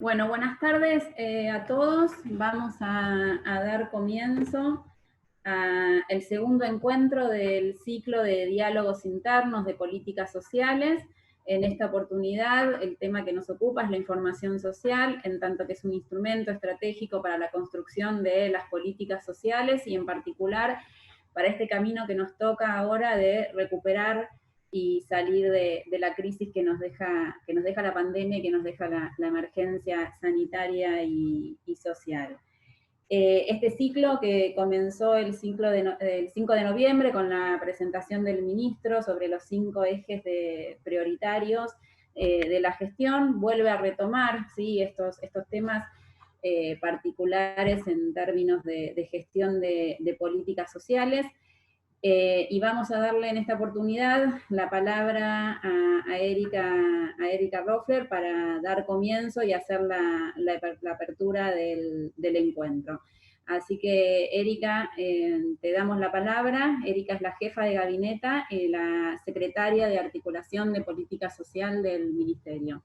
Bueno, buenas tardes a todos. Vamos a dar comienzo al segundo encuentro del ciclo de diálogos internos de políticas sociales. En esta oportunidad, el tema que nos ocupa es la información social, en tanto que es un instrumento estratégico para la construcción de las políticas sociales y en particular para este camino que nos toca ahora de recuperar y salir de la crisis que nos deja la pandemia y que nos deja la emergencia sanitaria y social. Este ciclo que comenzó el 5 de noviembre con la presentación del ministro sobre los 5 ejes prioritarios de la gestión, vuelve a retomar, ¿sí?, estos temas particulares en términos de gestión de políticas sociales. Y vamos a darle en esta oportunidad la palabra a Erika Roffler para dar comienzo y hacer la apertura del encuentro. Así que, Erika, te damos la palabra. Erika es la jefa de gabinete y la secretaria de Articulación de Política Social del Ministerio.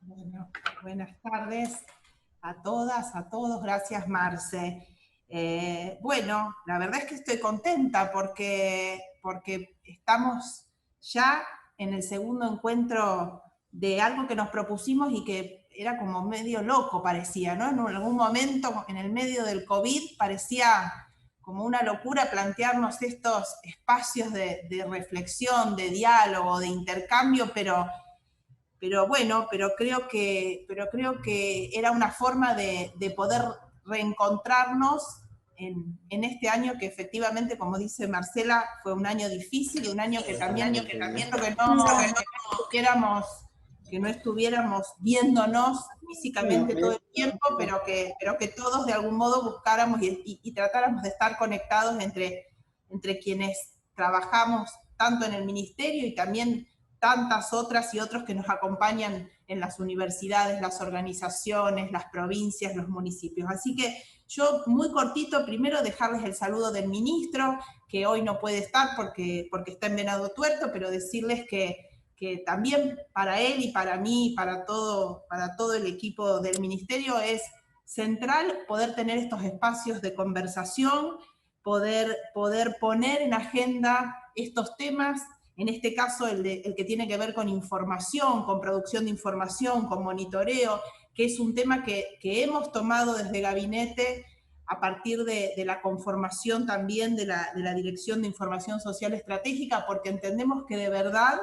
Bueno, buenas tardes a todas, a todos. Gracias, Marce. Bueno, la verdad es que estoy contenta porque estamos ya en el segundo encuentro de algo que nos propusimos y que era como medio loco, parecía, ¿no? En algún momento, en el medio del COVID, parecía como una locura plantearnos estos espacios de reflexión, de diálogo, de intercambio, pero bueno, pero creo que era una forma de poder reencontrarnos en este año que efectivamente, como dice Marcela, fue un año difícil, un año que también que no estuviéramos viéndonos físicamente todo el tiempo, pero que todos de algún modo buscáramos y tratáramos de estar conectados entre quienes trabajamos tanto en el ministerio y también tantas otras y otros que nos acompañan en las universidades, las organizaciones, las provincias, los municipios. Así que yo, muy cortito, primero dejarles el saludo del ministro, que hoy no puede estar porque está en Venado Tuerto, pero decirles que también para él y para mí, para todo el equipo del ministerio, es central poder tener estos espacios de conversación, poder poner en agenda estos temas, en este caso el que tiene que ver con información, con producción de información, con monitoreo, que es un tema que hemos tomado desde gabinete a partir de la conformación también de la Dirección de Información Social Estratégica, porque entendemos que de verdad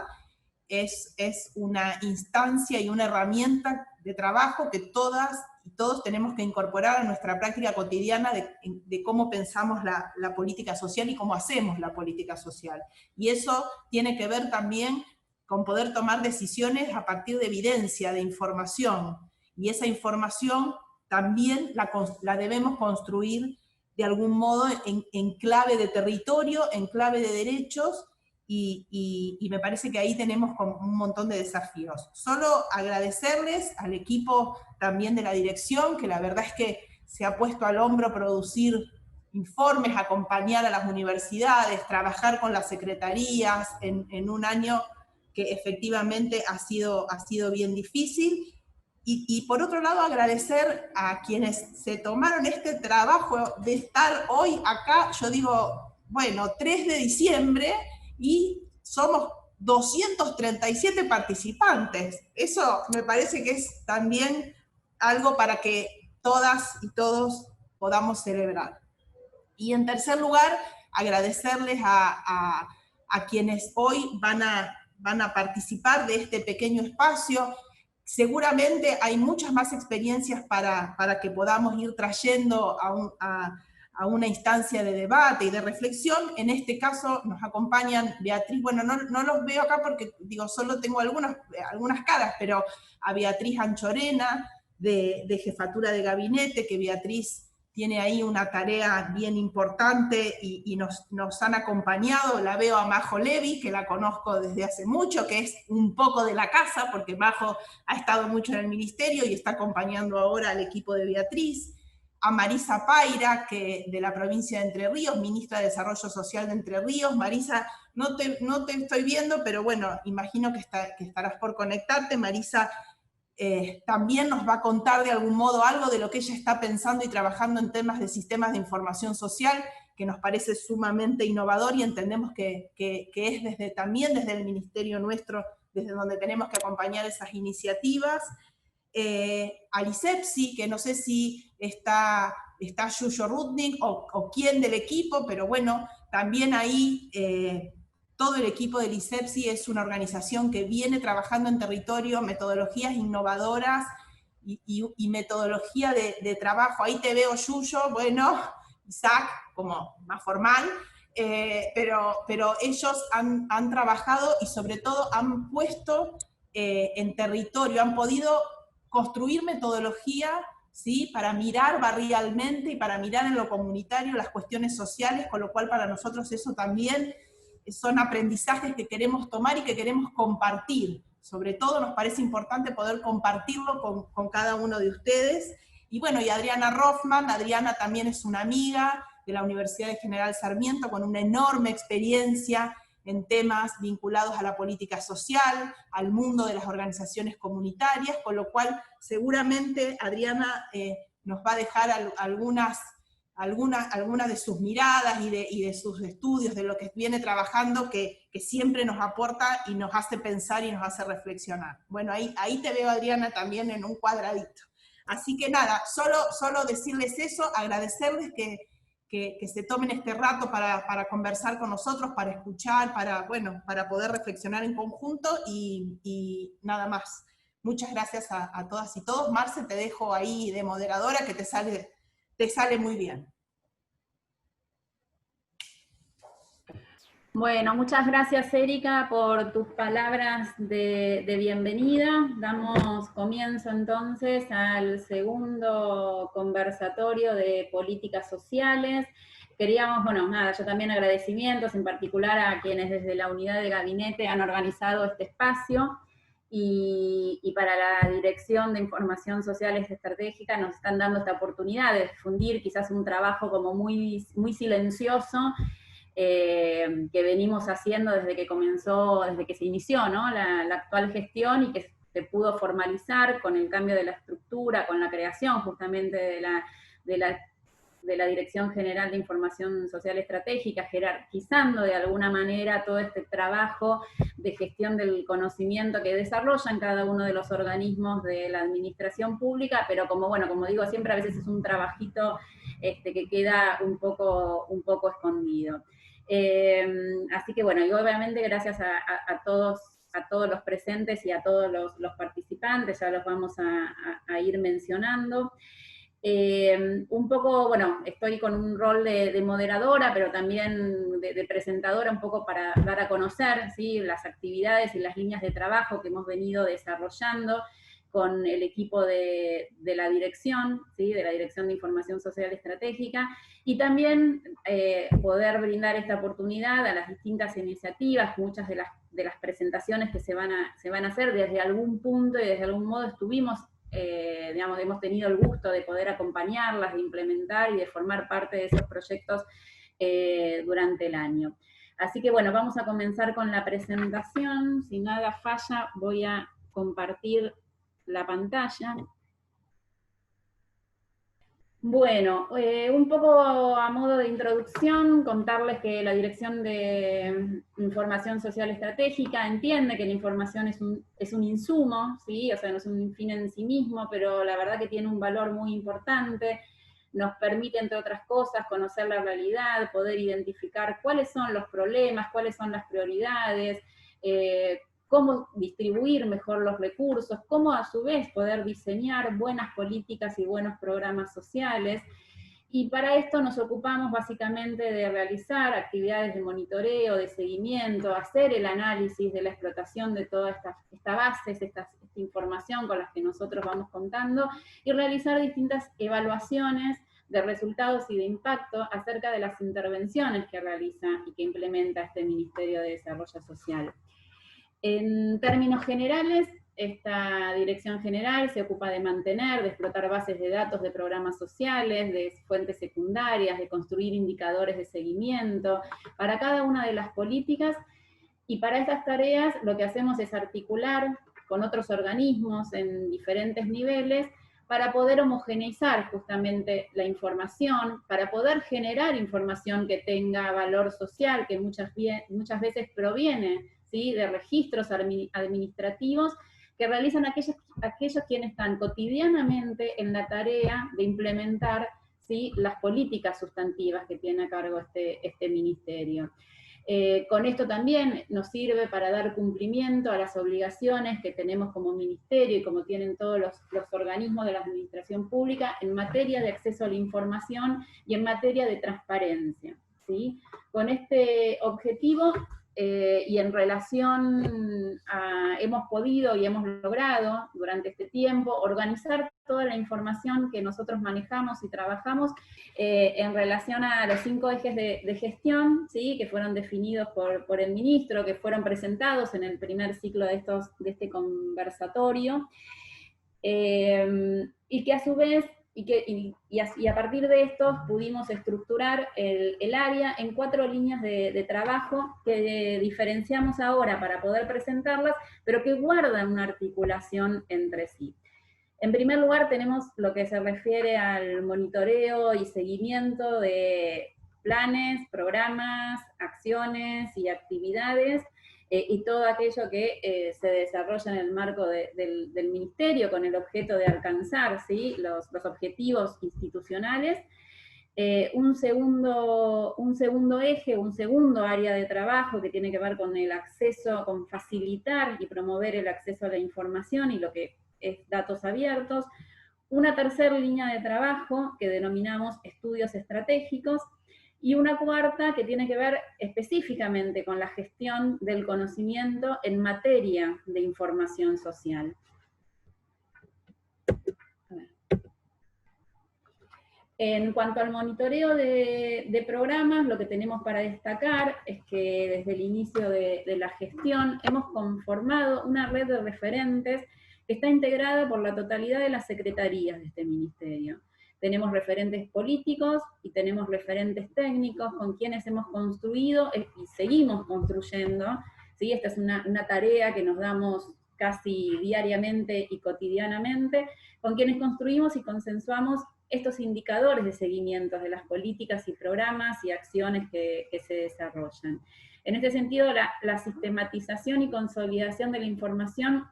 es una instancia y una herramienta de trabajo que todas y todos tenemos que incorporar a nuestra práctica cotidiana de cómo pensamos la política social y cómo hacemos la política social. Y eso tiene que ver también con poder tomar decisiones a partir de evidencia, de información. Y esa información también la debemos construir de algún modo en clave de territorio, en clave de derechos, y me parece que ahí tenemos como un montón de desafíos. Solo agradecerles al equipo también de la dirección, que la verdad es que se ha puesto al hombro producir informes, acompañar a las universidades, trabajar con las secretarías en un año que efectivamente ha sido bien difícil. Y por otro lado, agradecer a quienes se tomaron este trabajo de estar hoy acá, yo digo, bueno, 3 de diciembre, y somos 237 participantes. Eso me parece que es también algo para que todas y todos podamos celebrar. Y en tercer lugar, agradecerles a quienes hoy van a participar de este pequeño espacio. Seguramente hay muchas más experiencias para que podamos ir trayendo a una instancia de debate y de reflexión. En este caso nos acompañan Beatriz, bueno, no los veo acá porque digo, solo tengo algunas caras, pero a Beatriz Anchorena, de Jefatura de Gabinete, que Beatriz tiene ahí una tarea bien importante y nos han acompañado. La veo a Majo Levi, que la conozco desde hace mucho, que es un poco de la casa, porque Majo ha estado mucho en el ministerio y está acompañando ahora al equipo de Beatriz. A Marisa Paira, que de la provincia de Entre Ríos, ministra de Desarrollo Social de Entre Ríos. Marisa, no te estoy viendo, pero bueno, imagino que estarás por conectarte. Marisa también nos va a contar de algún modo algo de lo que ella está pensando y trabajando en temas de sistemas de información social, que nos parece sumamente innovador y entendemos que es también desde el ministerio nuestro, desde donde tenemos que acompañar esas iniciativas. Al ISEPSI, que no sé si está Yuyo Rudnick o quién del equipo, pero bueno, también ahí todo el equipo del ISEPSI es una organización que viene trabajando en territorio, metodologías innovadoras y metodología de trabajo. Ahí te veo, Yuyo, bueno, Isaac, como más formal, pero ellos han trabajado y sobre todo han puesto en territorio, han podido construir metodología, ¿sí?, para mirar barrialmente y para mirar en lo comunitario las cuestiones sociales, con lo cual para nosotros eso también son aprendizajes que queremos tomar y que queremos compartir. Sobre todo nos parece importante poder compartirlo con cada uno de ustedes. Y bueno, y Adriana Rothman, Adriana también es una amiga de la Universidad de General Sarmiento, con una enorme experiencia en temas vinculados a la política social, al mundo de las organizaciones comunitarias, con lo cual seguramente Adriana nos va a dejar algunas de sus miradas y de sus estudios, de lo que viene trabajando, que siempre nos aporta y nos hace pensar y nos hace reflexionar. Bueno, ahí te veo, Adriana, también en un cuadradito. Así que nada, solo decirles eso, agradecerles que se tomen este rato para conversar con nosotros, para escuchar, para poder reflexionar en conjunto y nada más. Muchas gracias a todas y todos. Marce, te dejo ahí de moderadora, que te sale muy bien. Bueno, muchas gracias, Erika, por tus palabras de bienvenida. Damos comienzo entonces al segundo conversatorio de políticas sociales. Queríamos, bueno, nada, yo también agradecimientos, en particular a quienes desde la unidad de gabinete han organizado este espacio, y para la Dirección de Información Social Estratégica nos están dando esta oportunidad de difundir quizás un trabajo como muy, muy silencioso, que venimos haciendo desde que se inició, ¿no?, la actual gestión, y que se pudo formalizar con el cambio de la estructura, con la creación justamente de la Dirección General de Información Social Estratégica, jerarquizando de alguna manera todo este trabajo de gestión del conocimiento que desarrollan cada uno de los organismos de la administración pública, pero como digo siempre, a veces es un trabajito que queda un poco escondido. Así que bueno, y obviamente gracias a todos los presentes y a todos los participantes, ya los vamos a ir mencionando. Un poco, bueno, estoy con un rol de moderadora, pero también de presentadora, un poco para dar a conocer, ¿sí?, las actividades y las líneas de trabajo que hemos venido desarrollando con el equipo de la dirección, ¿sí?, de la Dirección de Información Social Estratégica, y también poder brindar esta oportunidad a las distintas iniciativas. Muchas de las presentaciones que se van a hacer desde algún punto y desde algún modo estuvimos, hemos tenido el gusto de poder acompañarlas, de implementar y de formar parte de esos proyectos durante el año. Así que bueno, vamos a comenzar con la presentación. Si nada falla, voy a compartir la pantalla. Bueno, un poco a modo de introducción, contarles que la Dirección de Información Social Estratégica entiende que la información es un insumo, ¿sí?, o sea, no es un fin en sí mismo, pero la verdad que tiene un valor muy importante. Nos permite, entre otras cosas, conocer la realidad, poder identificar cuáles son los problemas, cuáles son las prioridades, cómo distribuir mejor los recursos, cómo a su vez poder diseñar buenas políticas y buenos programas sociales. Y para esto nos ocupamos básicamente de realizar actividades de monitoreo, de seguimiento, hacer el análisis de la explotación de toda esta base, esta información con las que nosotros vamos contando, y realizar distintas evaluaciones de resultados y de impacto acerca de las intervenciones que realiza y que implementa este Ministerio de Desarrollo Social. En términos generales, esta Dirección General se ocupa de mantener, de explotar bases de datos de programas sociales, de fuentes secundarias, de construir indicadores de seguimiento para cada una de las políticas, y para estas tareas lo que hacemos es articular con otros organismos en diferentes niveles, para poder homogeneizar justamente la información, para poder generar información que tenga valor social, que muchas veces proviene, ¿sí?, de registros administrativos que realizan aquellos quienes están cotidianamente en la tarea de implementar, ¿sí?, las políticas sustantivas que tiene a cargo este ministerio. Con esto también nos sirve para dar cumplimiento a las obligaciones que tenemos como ministerio y como tienen todos los organismos de la administración pública en materia de acceso a la información y en materia de transparencia, ¿sí? Con este objetivo y en relación a, hemos podido y hemos logrado durante este tiempo organizar toda la información que nosotros manejamos y trabajamos en relación a los 5 ejes de gestión, ¿sí?, que fueron definidos por el ministro, que fueron presentados en el primer ciclo de este conversatorio, y que a su vez, y a partir de estos pudimos estructurar el área en 4 líneas de trabajo que diferenciamos ahora para poder presentarlas, pero que guardan una articulación entre sí. En primer lugar tenemos lo que se refiere al monitoreo y seguimiento de planes, programas, acciones y actividades, y todo aquello que se desarrolla en el marco del ministerio con el objeto de alcanzar, ¿sí?, los objetivos institucionales. Un segundo eje, un segundo área de trabajo que tiene que ver con el acceso, con facilitar y promover el acceso a la información y lo que es datos abiertos. Una tercera línea de trabajo que denominamos estudios estratégicos, y una cuarta que tiene que ver específicamente con la gestión del conocimiento en materia de información social. En cuanto al monitoreo de programas, lo que tenemos para destacar es que desde el inicio de la gestión hemos conformado una red de referentes que está integrada por la totalidad de las secretarías de este ministerio. Tenemos referentes políticos y tenemos referentes técnicos con quienes hemos construido y seguimos construyendo, ¿sí? Esta es una tarea que nos damos casi diariamente y cotidianamente, con quienes construimos y consensuamos estos indicadores de seguimiento de las políticas y programas y acciones que se desarrollan. En este sentido, la sistematización y consolidación de la información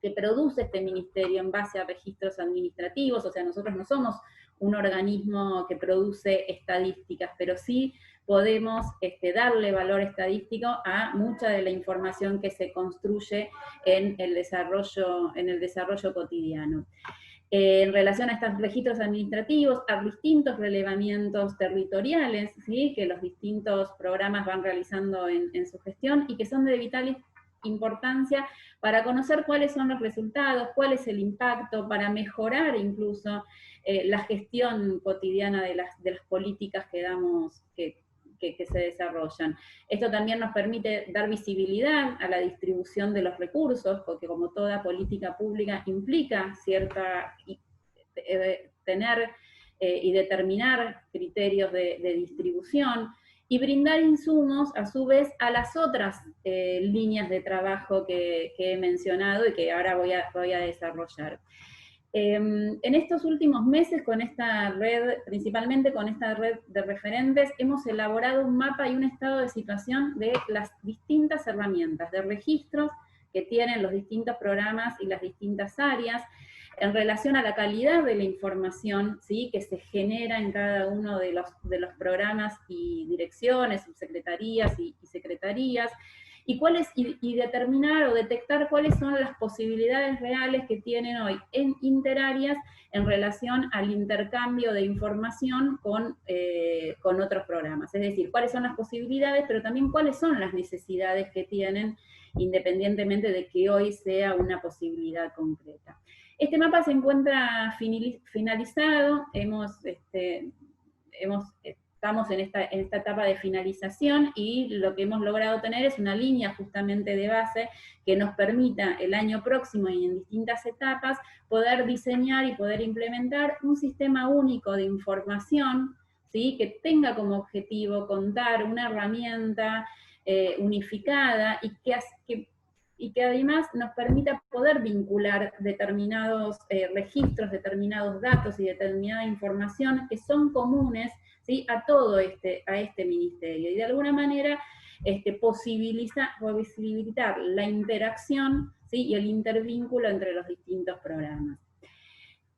que produce este ministerio en base a registros administrativos, o sea, nosotros no somos un organismo que produce estadísticas, pero sí podemos darle valor estadístico a mucha de la información que se construye en el desarrollo cotidiano. En relación a estos registros administrativos, a distintos relevamientos territoriales, ¿sí?, que los distintos programas van realizando en su gestión y que son de vital importancia para conocer cuáles son los resultados, cuál es el impacto, para mejorar incluso la gestión cotidiana de las políticas que se desarrollan. Esto también nos permite dar visibilidad a la distribución de los recursos, porque como toda política pública implica tener y determinar criterios de distribución, y brindar insumos, a su vez, a las otras líneas de trabajo que he mencionado y que ahora voy a desarrollar. En estos últimos meses, con esta red, principalmente con esta red de referentes, hemos elaborado un mapa y un estado de situación de las distintas herramientas de registros que tienen los distintos programas y las distintas áreas, en relación a la calidad de la información, ¿sí?, que se genera en cada uno de los programas y direcciones, subsecretarías y secretarías, y determinar o detectar cuáles son las posibilidades reales que tienen hoy en interáreas en relación al intercambio de información con otros programas. Es decir, cuáles son las posibilidades, pero también cuáles son las necesidades que tienen, independientemente de que hoy sea una posibilidad concreta. Este mapa se encuentra finalizado, estamos en esta etapa de finalización, y lo que hemos logrado tener es una línea justamente de base que nos permita el año próximo y en distintas etapas poder diseñar y poder implementar un sistema único de información, ¿sí?, que tenga como objetivo contar una herramienta unificada y que y que además nos permita poder vincular determinados registros, determinados datos y determinada información que son comunes, ¿sí?, a todo a este ministerio, y de alguna manera posibilitar la interacción, ¿sí?, y el intervínculo entre los distintos programas.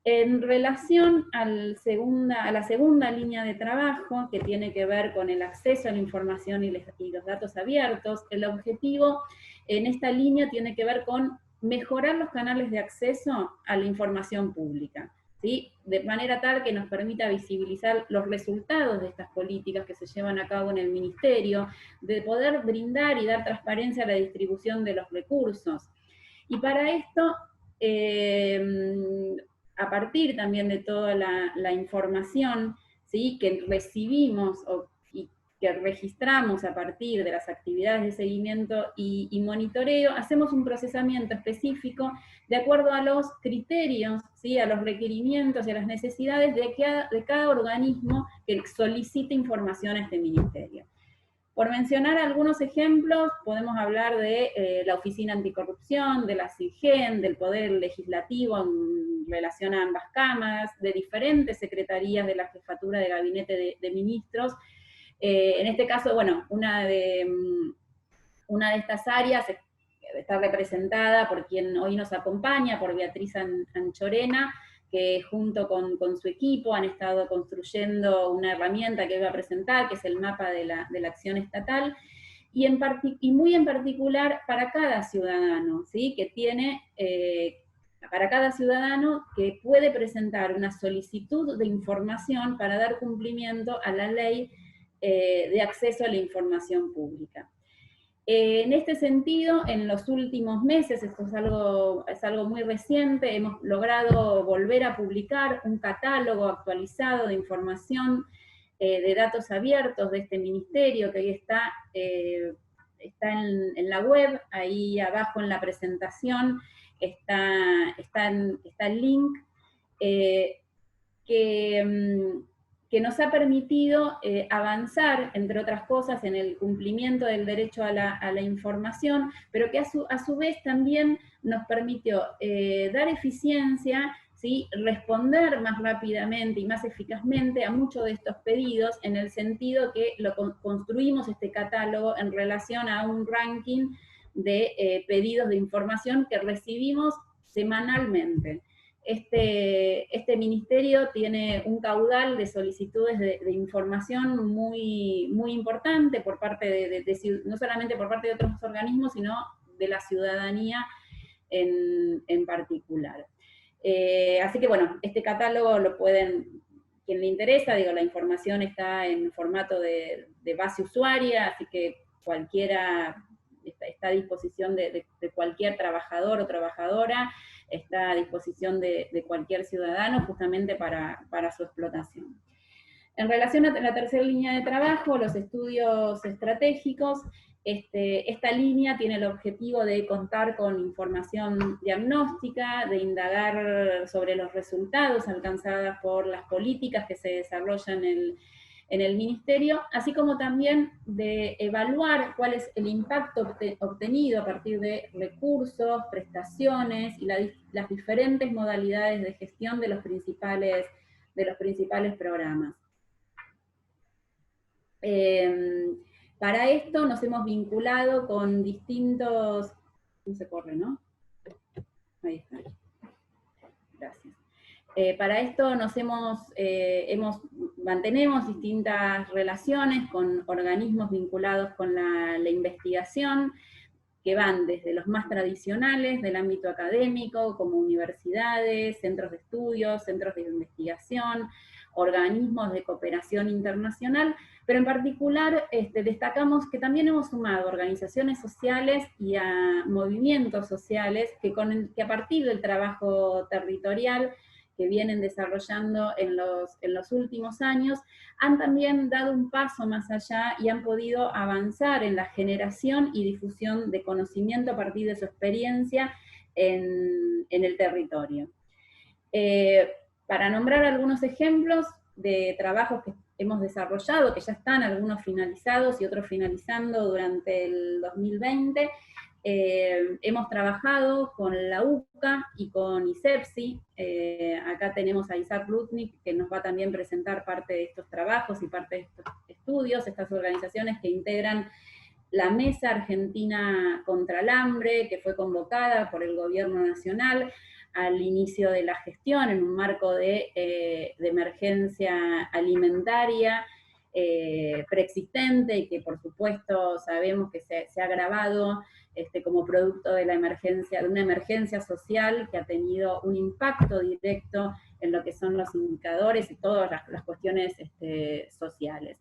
En relación a la segunda línea de trabajo, que tiene que ver con el acceso a la información y los datos abiertos, el objetivo en esta línea tiene que ver con mejorar los canales de acceso a la información pública, ¿sí?, de manera tal que nos permita visibilizar los resultados de estas políticas que se llevan a cabo en el Ministerio, de poder brindar y dar transparencia a la distribución de los recursos. Y para esto, a partir también de toda la información, ¿sí?, que recibimos y que registramos a partir de las actividades de seguimiento y monitoreo, hacemos un procesamiento específico de acuerdo a los criterios, ¿sí?, a los requerimientos y a las necesidades de cada organismo que solicite información a este ministerio. Por mencionar algunos ejemplos, podemos hablar de la Oficina Anticorrupción, de la CIGEN, del Poder Legislativo en relación a ambas cámaras, de diferentes secretarías de la Jefatura de Gabinete de Ministros. En este caso, bueno, una de estas áreas está representada por quien hoy nos acompaña, por Beatriz Anchorena, que junto con su equipo han estado construyendo una herramienta que voy a presentar, que es el mapa de la acción estatal, y muy en particular para cada ciudadano, ¿sí?, que tiene, para cada ciudadano que puede presentar una solicitud de información para dar cumplimiento a la ley de acceso a la información pública. En este sentido, en los últimos meses, esto es algo muy reciente, hemos logrado volver a publicar un catálogo actualizado de información de datos abiertos de este ministerio, que hoy está en la web. Ahí abajo en la presentación está el link, que nos ha permitido avanzar, entre otras cosas, en el cumplimiento del derecho a la información, pero que a su vez también nos permitió dar eficiencia, ¿sí?, responder más rápidamente y más eficazmente a muchos de estos pedidos, en el sentido que construimos este catálogo en relación a un ranking de pedidos de información que recibimos semanalmente. Este ministerio tiene un caudal de solicitudes de información muy, muy importante por parte no solamente por parte de otros organismos, sino de la ciudadanía en particular. Así que bueno, este catálogo lo pueden, quien le interesa, digo, la información está en formato de base usuaria, así que cualquiera está a disposición de cualquier trabajador o trabajadora, está a disposición de cualquier ciudadano justamente para su explotación. En relación a la tercera línea de trabajo, los estudios estratégicos, esta línea tiene el objetivo de contar con información diagnóstica, de indagar sobre los resultados alcanzados por las políticas que se desarrollan en el ministerio, así como también de evaluar cuál es el impacto obtenido a partir de recursos, prestaciones y las diferentes modalidades de gestión de los principales programas. Para esto nos hemos vinculado con distintos... No se corre, ¿no? Ahí está. Gracias. Para esto mantenemos distintas relaciones con organismos vinculados con la investigación, que van desde los más tradicionales del ámbito académico, como universidades, centros de estudios, centros de investigación, organismos de cooperación internacional, pero en particular destacamos que también hemos sumado organizaciones sociales y a movimientos sociales que a partir del trabajo territorial que vienen desarrollando en los últimos años, han también dado un paso más allá y han podido avanzar en la generación y difusión de conocimiento a partir de su experiencia en el territorio. Para nombrar algunos ejemplos de trabajos que hemos desarrollado, que ya están algunos finalizados y otros finalizando durante el 2020, Hemos trabajado con la UCA y con ISEPSI. Acá tenemos a Isaac Rudnick, que nos va también a presentar parte de estos trabajos y parte de estos estudios, estas organizaciones que integran la Mesa Argentina contra el Hambre, que fue convocada por el gobierno nacional al inicio de la gestión en un marco de emergencia alimentaria preexistente, y que por supuesto sabemos que se ha agravado como producto de la emergencia, de una emergencia social que ha tenido un impacto directo en lo que son los indicadores y todas las cuestiones sociales.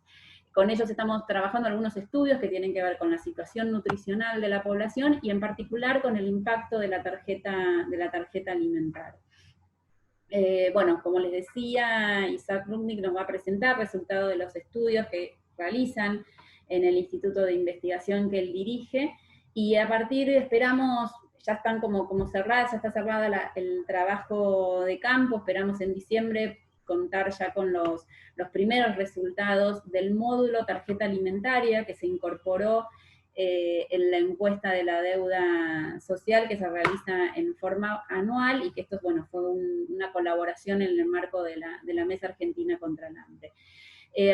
Con ellos estamos trabajando algunos estudios que tienen que ver con la situación nutricional de la población y en particular con el impacto de la tarjeta alimentaria. Bueno, como les decía, Isaac Rudnick nos va a presentar resultados de los estudios que realizan en el Instituto de Investigación que él dirige, y a partir, esperamos, ya están como cerradas, ya está cerrada el trabajo de campo, esperamos en diciembre contar ya con los primeros resultados del módulo tarjeta alimentaria que se incorporó en la encuesta de la deuda social que se realiza en forma anual, y que esto, bueno, fue una colaboración en el marco de la Mesa Argentina contra el Hambre.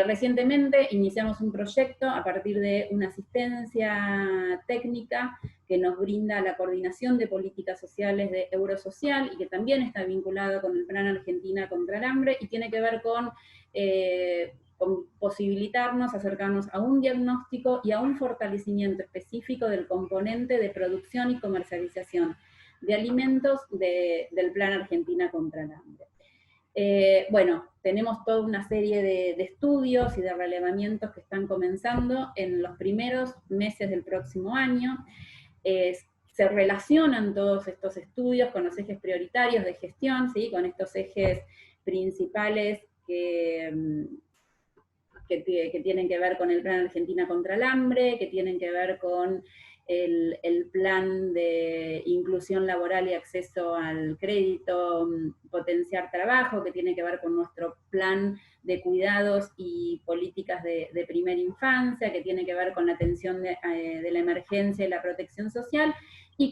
Recientemente iniciamos un proyecto a partir de una asistencia técnica que nos brinda la Coordinación de Políticas Sociales de Eurosocial, y que también está vinculado con el Plan Argentina contra el Hambre, y tiene que ver con posibilitarnos, acercarnos a un diagnóstico y a un fortalecimiento específico del componente de producción y comercialización de alimentos del Plan Argentina contra el Hambre. Bueno, tenemos toda una serie de estudios y de relevamientos que están comenzando en los primeros meses del próximo año. Se relacionan todos estos estudios con los ejes prioritarios de gestión, ¿sí? Con estos ejes principales que tienen que ver con el Plan Argentina contra el Hambre, que tienen que ver con el plan de inclusión laboral y acceso al crédito, potenciar trabajo, que tiene que ver con nuestro plan de cuidados y políticas de primera infancia, que tiene que ver con la atención de la emergencia y la protección social, y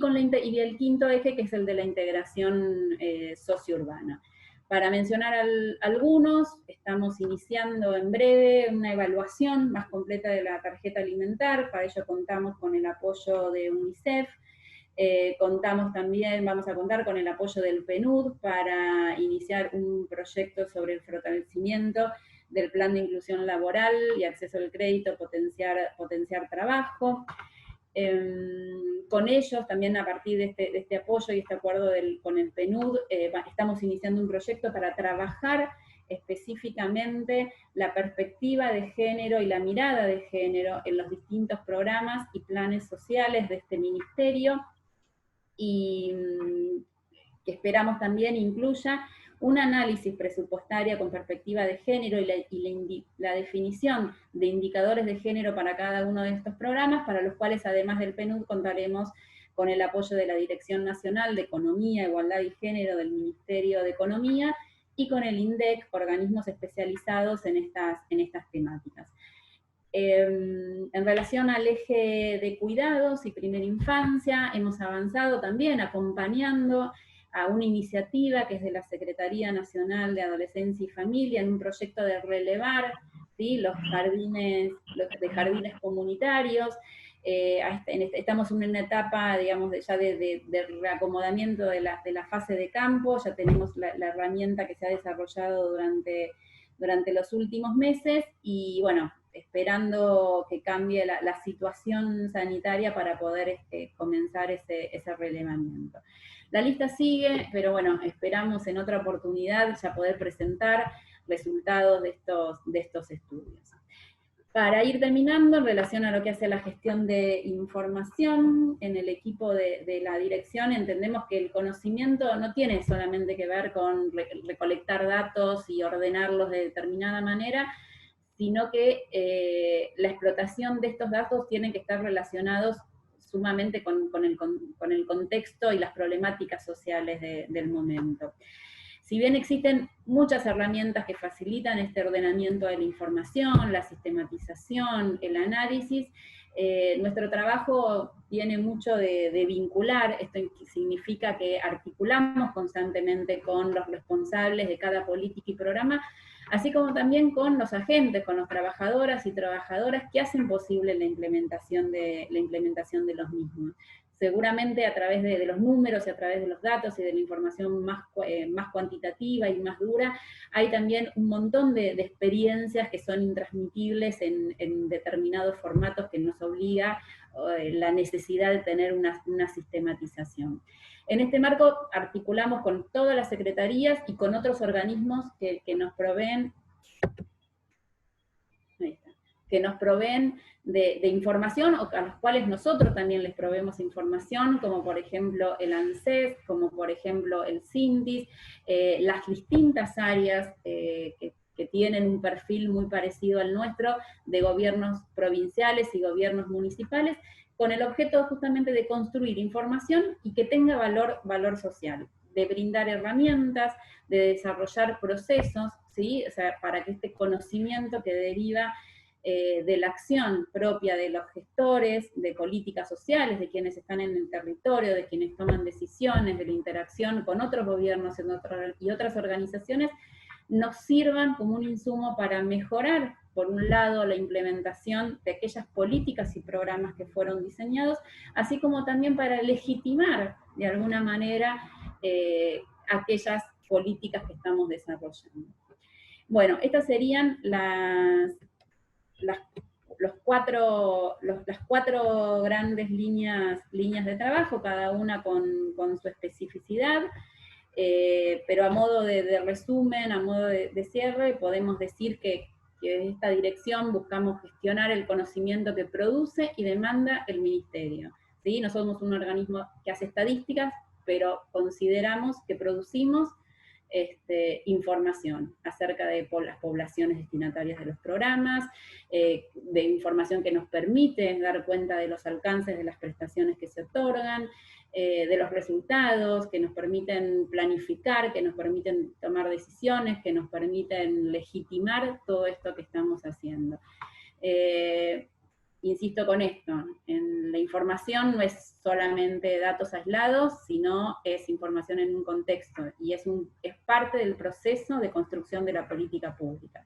el quinto eje, que es el de la integración sociourbana. Para mencionar algunos, estamos iniciando en breve una evaluación más completa de la tarjeta alimentar. Para ello contamos con el apoyo de UNICEF, vamos a contar con el apoyo del PNUD para iniciar un proyecto sobre el fortalecimiento del plan de inclusión laboral y acceso al crédito, potenciar trabajo. Con ellos, también a partir de este apoyo y este acuerdo con el PNUD, estamos iniciando un proyecto para trabajar específicamente la perspectiva de género y la mirada de género en los distintos programas y planes sociales de este ministerio, y que esperamos también incluya un análisis presupuestario con perspectiva de género y la definición de indicadores de género para cada uno de estos programas, para los cuales, además del PNUD, contaremos con el apoyo de la Dirección Nacional de Economía, Igualdad y Género del Ministerio de Economía, y con el INDEC, organismos especializados en estas temáticas. En relación al eje de cuidados y primera infancia, hemos avanzado también acompañando a una iniciativa que es de la Secretaría Nacional de Adolescencia y Familia, en un proyecto de relevar, ¿sí?, los jardines comunitarios. Estamos en una etapa, digamos, de reacomodamiento de la fase de campo. Ya tenemos la herramienta que se ha desarrollado durante los últimos meses, y bueno, esperando que cambie la situación sanitaria para poder comenzar ese relevamiento. La lista sigue, pero bueno, esperamos en otra oportunidad ya poder presentar resultados de estos estudios. Para ir terminando, en relación a lo que hace la gestión de información, en el equipo de la dirección entendemos que el conocimiento no tiene solamente que ver con recolectar datos y ordenarlos de determinada manera, sino que la explotación de estos datos tiene que estar relacionados sumamente con el contexto y las problemáticas sociales del momento. Si bien existen muchas herramientas que facilitan este ordenamiento de la información, la sistematización, el análisis, nuestro trabajo tiene mucho de vincular. Esto significa que articulamos constantemente con los responsables de cada política y programa, así como también con los agentes, con las trabajadoras y trabajadoras que hacen posible la implementación de los mismos. Seguramente a través de los números y a través de los datos y de la información más cuantitativa y más dura, hay también un montón de experiencias que son intransmitibles en determinados formatos que nos obliga la necesidad de tener una sistematización. En este marco articulamos con todas las secretarías y con otros organismos que nos proveen de información, o a los cuales nosotros también les proveemos información, como por ejemplo el ANSES, como por ejemplo el CINDIS, las distintas áreas que tienen un perfil muy parecido al nuestro, de gobiernos provinciales y gobiernos municipales, con el objeto justamente de construir información y que tenga valor social, de brindar herramientas, de desarrollar procesos, ¿sí? O sea, para que este conocimiento que deriva de la acción propia de los gestores, de políticas sociales, de quienes están en el territorio, de quienes toman decisiones, de la interacción con otros gobiernos y otras organizaciones, nos sirvan como un insumo para mejorar, por un lado, la implementación de aquellas políticas y programas que fueron diseñados, así como también para legitimar, de alguna manera, aquellas políticas que estamos desarrollando. Bueno, estas serían las cuatro grandes líneas de trabajo, cada una con su especificidad, pero a modo de resumen, a modo de cierre, podemos decir que en esta dirección buscamos gestionar el conocimiento que produce y demanda el Ministerio. ¿Sí? No somos un organismo que hace estadísticas, pero consideramos que producimos información acerca de las poblaciones destinatarias de los programas, de información que nos permite dar cuenta de los alcances de las prestaciones que se otorgan, de los resultados, que nos permiten planificar, que nos permiten tomar decisiones, que nos permiten legitimar todo esto que estamos haciendo. Insisto con esto, en la información no es solamente datos aislados, sino es información en un contexto, y es parte del proceso de construcción de la política pública,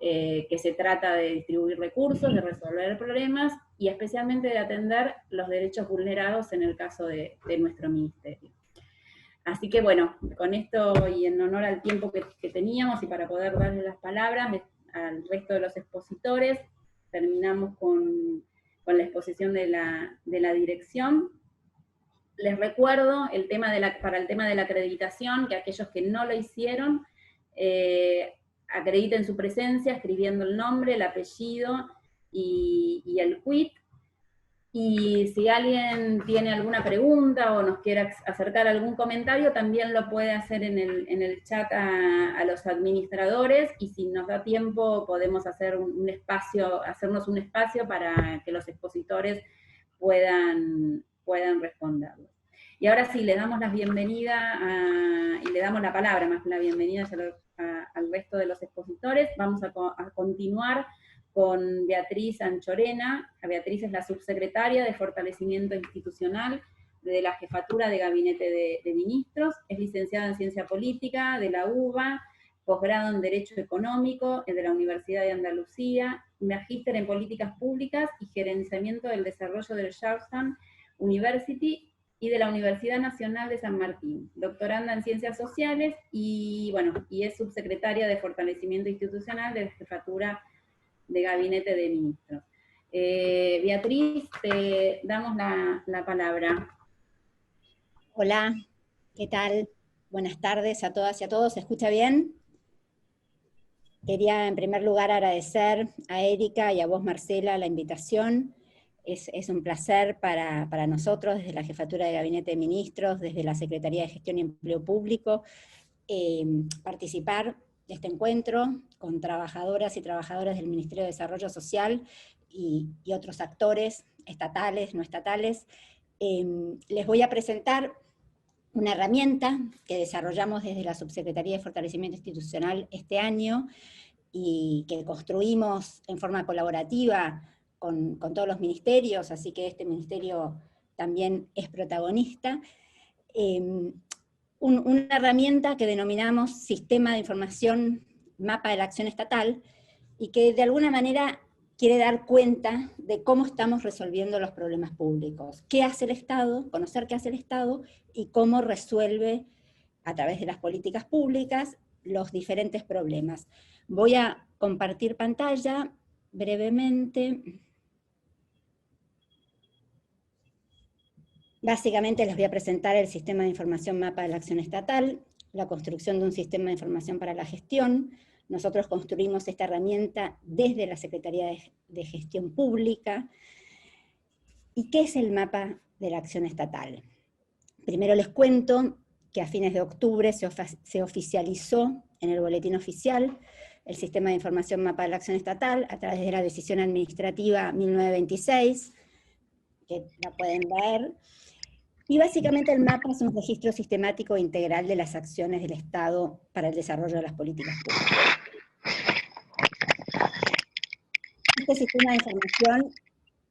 que se trata de distribuir recursos, de resolver problemas, y especialmente de atender los derechos vulnerados en el caso de nuestro ministerio. Así que bueno, con esto y en honor al tiempo que teníamos y para poder darle las palabras al resto de los expositores, terminamos con la exposición de la dirección. Les recuerdo para el tema de la acreditación, que aquellos que no lo hicieron, acrediten su presencia escribiendo el nombre, el apellido y el quit. Y si alguien tiene alguna pregunta o nos quiere acercar algún comentario, también lo puede hacer en el chat a los administradores, y si nos da tiempo podemos hacer hacernos un espacio para que los expositores puedan responderlo. Y ahora sí, le damos la bienvenida y le damos la palabra, más que la bienvenida al resto de los expositores. Vamos a continuar con Beatriz Anchorena. Beatriz es la subsecretaria de Fortalecimiento Institucional de la Jefatura de Gabinete de Ministros, es licenciada en Ciencia Política de la UBA, posgrado en Derecho Económico de la Universidad de Andalucía, magíster en Políticas Públicas y Gerenciamiento del Desarrollo del Georgetown University y de la Universidad Nacional de San Martín, doctoranda en Ciencias Sociales y es subsecretaria de Fortalecimiento Institucional de la Jefatura de Gabinete de Ministros. Beatriz, te damos la palabra. Hola, ¿qué tal? Buenas tardes a todas y a todos, ¿se escucha bien? Quería en primer lugar agradecer a Erika y a vos, Marcela, la invitación. Es un placer para nosotros, desde la Jefatura de Gabinete de Ministros, desde la Secretaría de Gestión y Empleo Público, participar de este encuentro con trabajadoras y trabajadores del Ministerio de Desarrollo Social y otros actores estatales, no estatales. Les voy a presentar una herramienta que desarrollamos desde la Subsecretaría de Fortalecimiento Institucional este año y que construimos en forma colaborativa con todos los ministerios, así que este ministerio también es protagonista, una herramienta que denominamos Sistema de Información Mapa de la Acción Estatal, y que de alguna manera quiere dar cuenta de cómo estamos resolviendo los problemas públicos. ¿Qué hace el Estado? Conocer qué hace el Estado y cómo resuelve a través de las políticas públicas los diferentes problemas. Voy a compartir pantalla brevemente. Básicamente les voy a presentar el Sistema de Información Mapa de la Acción Estatal, la construcción de un sistema de información para la gestión. Nosotros construimos esta herramienta desde la Secretaría de Gestión Pública. ¿Y qué es el mapa de la acción estatal? Primero les cuento que a fines de octubre se oficializó en el boletín oficial el Sistema de Información Mapa de la Acción Estatal a través de la Decisión Administrativa 1926, que la pueden ver. Y básicamente el mapa es un registro sistemático e integral de las acciones del Estado para el desarrollo de las políticas públicas. Este sistema de información,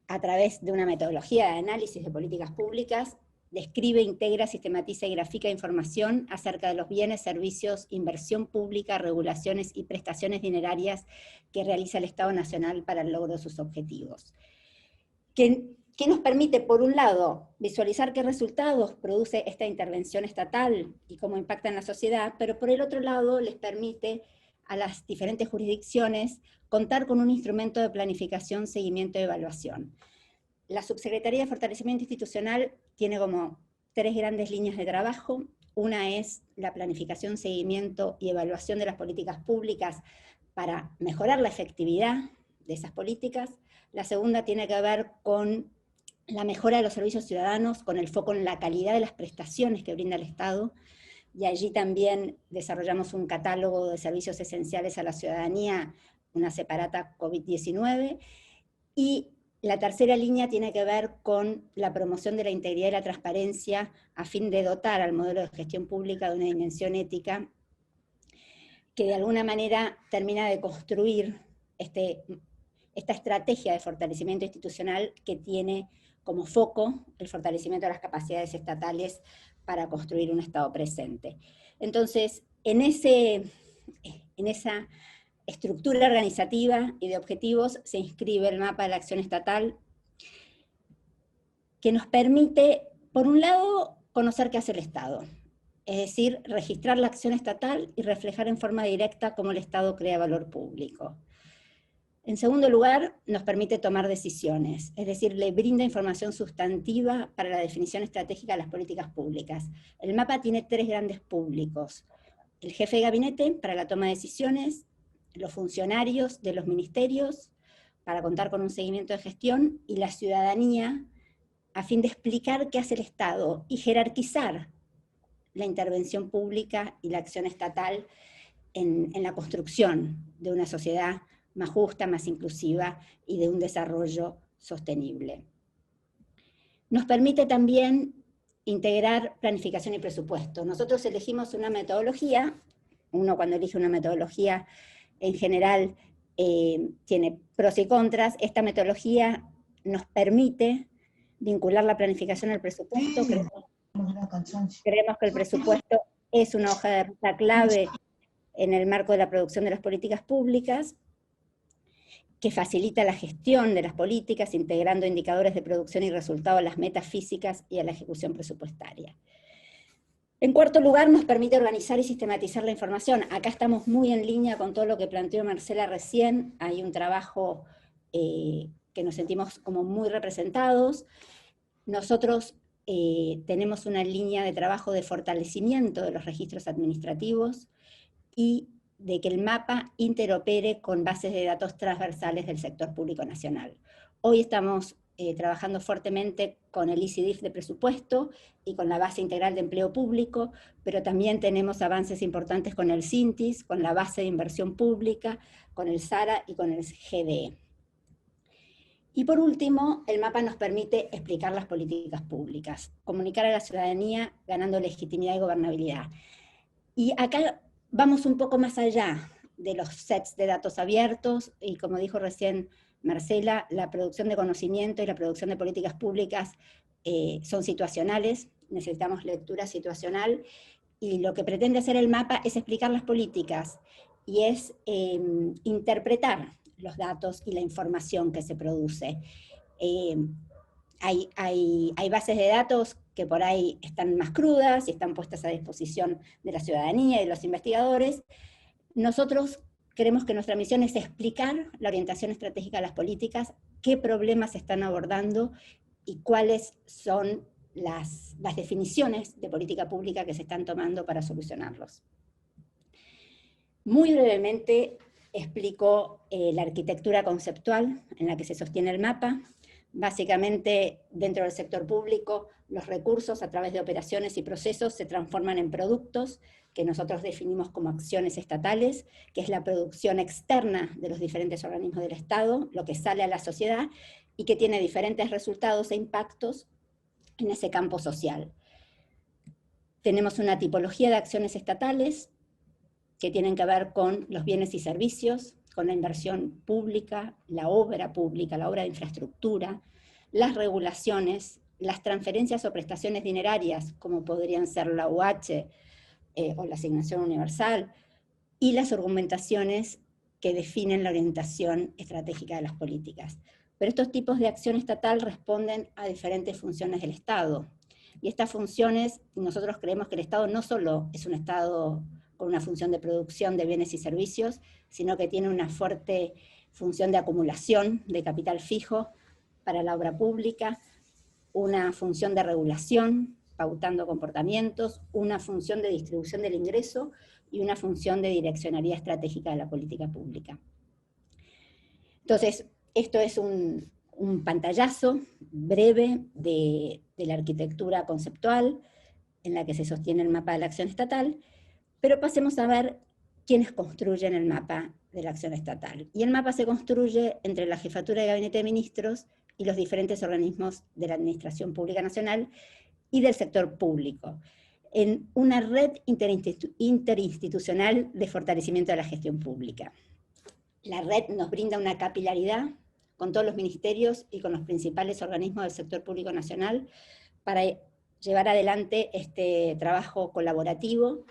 a través de una metodología de análisis de políticas públicas, describe, integra, sistematiza y grafica información acerca de los bienes, servicios, inversión pública, regulaciones y prestaciones dinerarias que realiza el Estado Nacional para el logro de sus objetivos. ¿Qué nos permite, por un lado, visualizar qué resultados produce esta intervención estatal y cómo impacta en la sociedad, pero por el otro lado les permite a las diferentes jurisdicciones contar con un instrumento de planificación, seguimiento y evaluación. La Subsecretaría de Fortalecimiento Institucional tiene como 3 grandes líneas de trabajo. Una es la planificación, seguimiento y evaluación de las políticas públicas para mejorar la efectividad de esas políticas. La segunda tiene que ver con la mejora de los servicios ciudadanos, con el foco en la calidad de las prestaciones que brinda el Estado, y allí también desarrollamos un catálogo de servicios esenciales a la ciudadanía, una separata COVID-19, y la tercera línea tiene que ver con la promoción de la integridad y la transparencia a fin de dotar al modelo de gestión pública de una dimensión ética que de alguna manera termina de construir esta estrategia de fortalecimiento institucional que tiene como foco el fortalecimiento de las capacidades estatales para construir un Estado presente. Entonces, en esa estructura organizativa y de objetivos se inscribe el mapa de la acción estatal, que nos permite, por un lado, conocer qué hace el Estado, es decir, registrar la acción estatal y reflejar en forma directa cómo el Estado crea valor público. En segundo lugar, nos permite tomar decisiones, es decir, le brinda información sustantiva para la definición estratégica de las políticas públicas. El mapa tiene 3 grandes públicos: el jefe de gabinete para la toma de decisiones, los funcionarios de los ministerios para contar con un seguimiento de gestión, y la ciudadanía a fin de explicar qué hace el Estado y jerarquizar la intervención pública y la acción estatal en la construcción de una sociedad más justa, más inclusiva y de un desarrollo sostenible. Nos permite también integrar planificación y presupuesto. Nosotros elegimos una metodología, uno cuando elige una metodología en general tiene pros y contras. Esta metodología nos permite vincular la planificación al presupuesto. Creemos que el presupuesto es una hoja de ruta clave en el marco de la producción de las políticas públicas, que facilita la gestión de las políticas, integrando indicadores de producción y resultado a las metas físicas y a la ejecución presupuestaria. En cuarto lugar, nos permite organizar y sistematizar la información. Acá estamos muy en línea con todo lo que planteó Marcela recién. Hay un trabajo que nos sentimos como muy representados. Nosotros tenemos una línea de trabajo de fortalecimiento de los registros administrativos y de que el mapa interopere con bases de datos transversales del sector público nacional. Hoy estamos trabajando fuertemente con el ICDIF de presupuesto y con la base integral de empleo público, pero también tenemos avances importantes con el CINTIS, con la base de inversión pública, con el SARA y con el GDE. Y por último, el mapa nos permite explicar las políticas públicas, comunicar a la ciudadanía ganando legitimidad y gobernabilidad. Y acá vamos un poco más allá de los sets de datos abiertos, y como dijo recién Marcela, la producción de conocimiento y la producción de políticas públicas son situacionales, necesitamos lectura situacional, y lo que pretende hacer el mapa es explicar las políticas, y es interpretar los datos y la información que se produce. Hay bases de datos que por ahí están más crudas y están puestas a disposición de la ciudadanía y de los investigadores. Nosotros creemos que nuestra misión es explicar la orientación estratégica de las políticas, qué problemas se están abordando y cuáles son las definiciones de política pública que se están tomando para solucionarlos. Muy brevemente explico la arquitectura conceptual en la que se sostiene el mapa. Básicamente, dentro del sector público, los recursos a través de operaciones y procesos se transforman en productos que nosotros definimos como acciones estatales, que es la producción externa de los diferentes organismos del Estado, lo que sale a la sociedad y que tiene diferentes resultados e impactos en ese campo social. Tenemos una tipología de acciones estatales que tienen que ver con los bienes y servicios, con la inversión pública, la obra de infraestructura, las regulaciones, las transferencias o prestaciones dinerarias, como podrían ser la UH o la asignación universal, y las argumentaciones que definen la orientación estratégica de las políticas. Pero estos tipos de acción estatal responden a diferentes funciones del Estado. Y estas funciones, nosotros creemos que el Estado no solo es un Estado con una función de producción de bienes y servicios, sino que tiene una fuerte función de acumulación de capital fijo para la obra pública, una función de regulación, pautando comportamientos, una función de distribución del ingreso y una función de direccionaría estratégica de la política pública. Entonces, esto es un pantallazo breve de la arquitectura conceptual en la que se sostiene el mapa de la acción estatal, pero pasemos a ver quiénes construyen el mapa de la acción estatal. Y el mapa se construye entre la Jefatura de Gabinete de Ministros y los diferentes organismos de la Administración Pública Nacional y del sector público, en una red interinstitucional de fortalecimiento de la gestión pública. La red nos brinda una capilaridad con todos los ministerios y con los principales organismos del sector público nacional para llevar adelante este trabajo colaborativo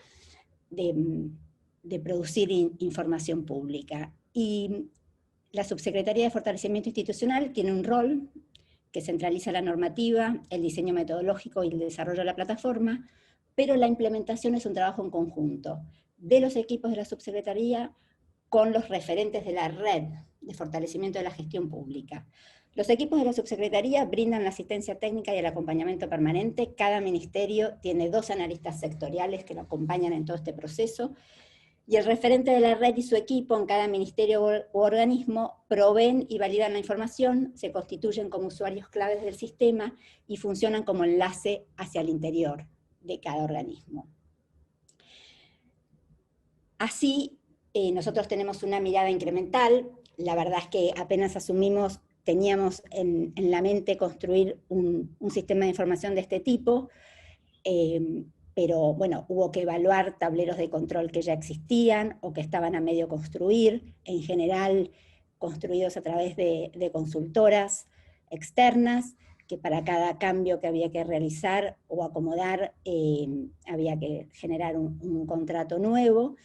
de producir información pública. Y la Subsecretaría de Fortalecimiento Institucional tiene un rol que centraliza la normativa, el diseño metodológico y el desarrollo de la plataforma, pero la implementación es un trabajo en conjunto de los equipos de la Subsecretaría con los referentes de la red de fortalecimiento de la gestión pública. Los equipos de la Subsecretaría brindan la asistencia técnica y el acompañamiento permanente. Cada ministerio tiene 2 analistas sectoriales que lo acompañan en todo este proceso, y el referente de la red y su equipo en cada ministerio u organismo proveen y validan la información, se constituyen como usuarios claves del sistema y funcionan como enlace hacia el interior de cada organismo. Así, nosotros tenemos una mirada incremental. La verdad es que apenas asumimos, teníamos en la mente construir un sistema de información de este tipo, pero bueno, hubo que evaluar tableros de control que ya existían o que estaban a medio construir, en general construidos a través de consultoras externas, que para cada cambio que había que realizar o acomodar había que generar un contrato nuevo.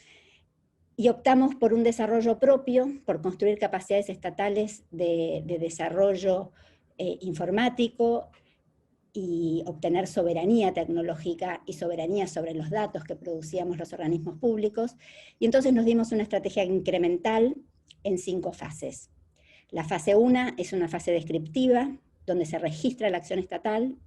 Y optamos por un desarrollo propio, por construir capacidades estatales de desarrollo informático y obtener soberanía tecnológica y soberanía sobre los datos que producíamos los organismos públicos. Y entonces nos dimos una estrategia incremental en 5 fases. La fase 1 es una fase descriptiva, donde se registra la acción estatal.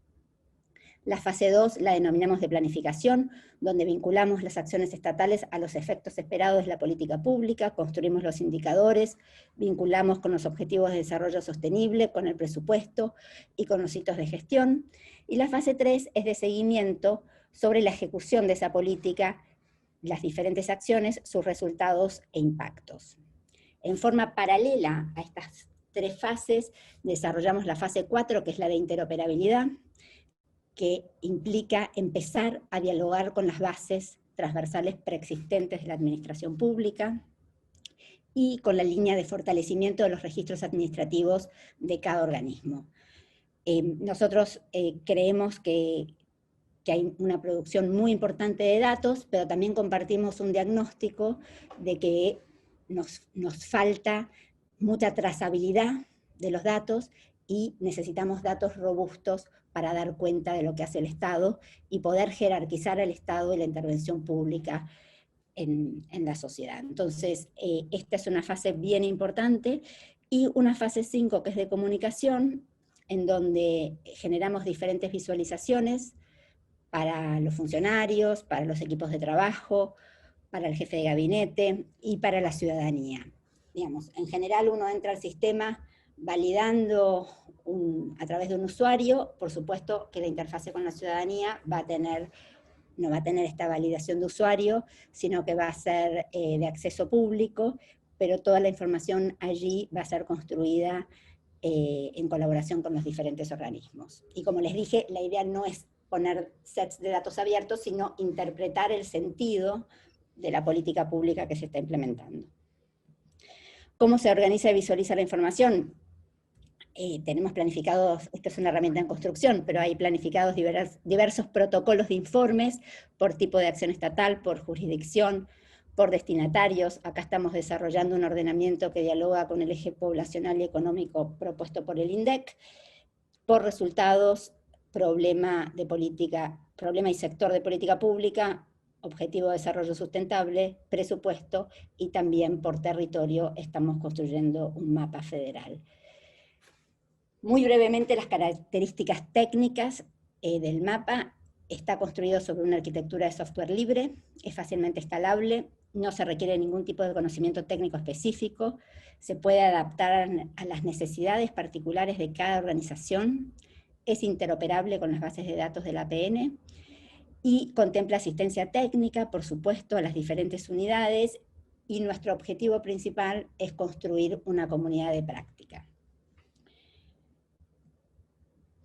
La fase 2 la denominamos de planificación, donde vinculamos las acciones estatales a los efectos esperados de la política pública, construimos los indicadores, vinculamos con los objetivos de desarrollo sostenible, con el presupuesto y con los hitos de gestión. Y la fase 3 es de seguimiento sobre la ejecución de esa política, las diferentes acciones, sus resultados e impactos. En forma paralela a estas 3 fases, desarrollamos la fase 4, que es la de interoperabilidad, que implica empezar a dialogar con las bases transversales preexistentes de la administración pública y con la línea de fortalecimiento de los registros administrativos de cada organismo. Nosotros creemos que hay una producción muy importante de datos, pero también compartimos un diagnóstico de que nos falta mucha trazabilidad de los datos y necesitamos datos robustos para dar cuenta de lo que hace el Estado y poder jerarquizar al Estado y la intervención pública en la sociedad. Entonces, esta es una fase bien importante, y una fase 5 que es de comunicación, en donde generamos diferentes visualizaciones para los funcionarios, para los equipos de trabajo, para el jefe de gabinete y para la ciudadanía. Digamos, en general uno entra al sistema validando a través de un usuario. Por supuesto que la interfase con la ciudadanía no va a tener esta validación de usuario, sino que va a ser de acceso público, pero toda la información allí va a ser construida en colaboración con los diferentes organismos. Y como les dije, la idea no es poner sets de datos abiertos, sino interpretar el sentido de la política pública que se está implementando. ¿Cómo se organiza y visualiza la información? Tenemos planificados, esta es una herramienta en construcción, pero hay planificados diversos protocolos de informes por tipo de acción estatal, por jurisdicción, por destinatarios. Acá estamos desarrollando un ordenamiento que dialoga con el eje poblacional y económico propuesto por el INDEC, por resultados, problema y sector de política pública, objetivo de desarrollo sustentable, presupuesto, y también por territorio estamos construyendo un mapa federal. Muy brevemente, las características técnicas del mapa. Está construido sobre una arquitectura de software libre, es fácilmente escalable, no se requiere ningún tipo de conocimiento técnico específico, se puede adaptar a las necesidades particulares de cada organización, es interoperable con las bases de datos del APN, y contempla asistencia técnica, por supuesto, a las diferentes unidades, y nuestro objetivo principal es construir una comunidad de práctica.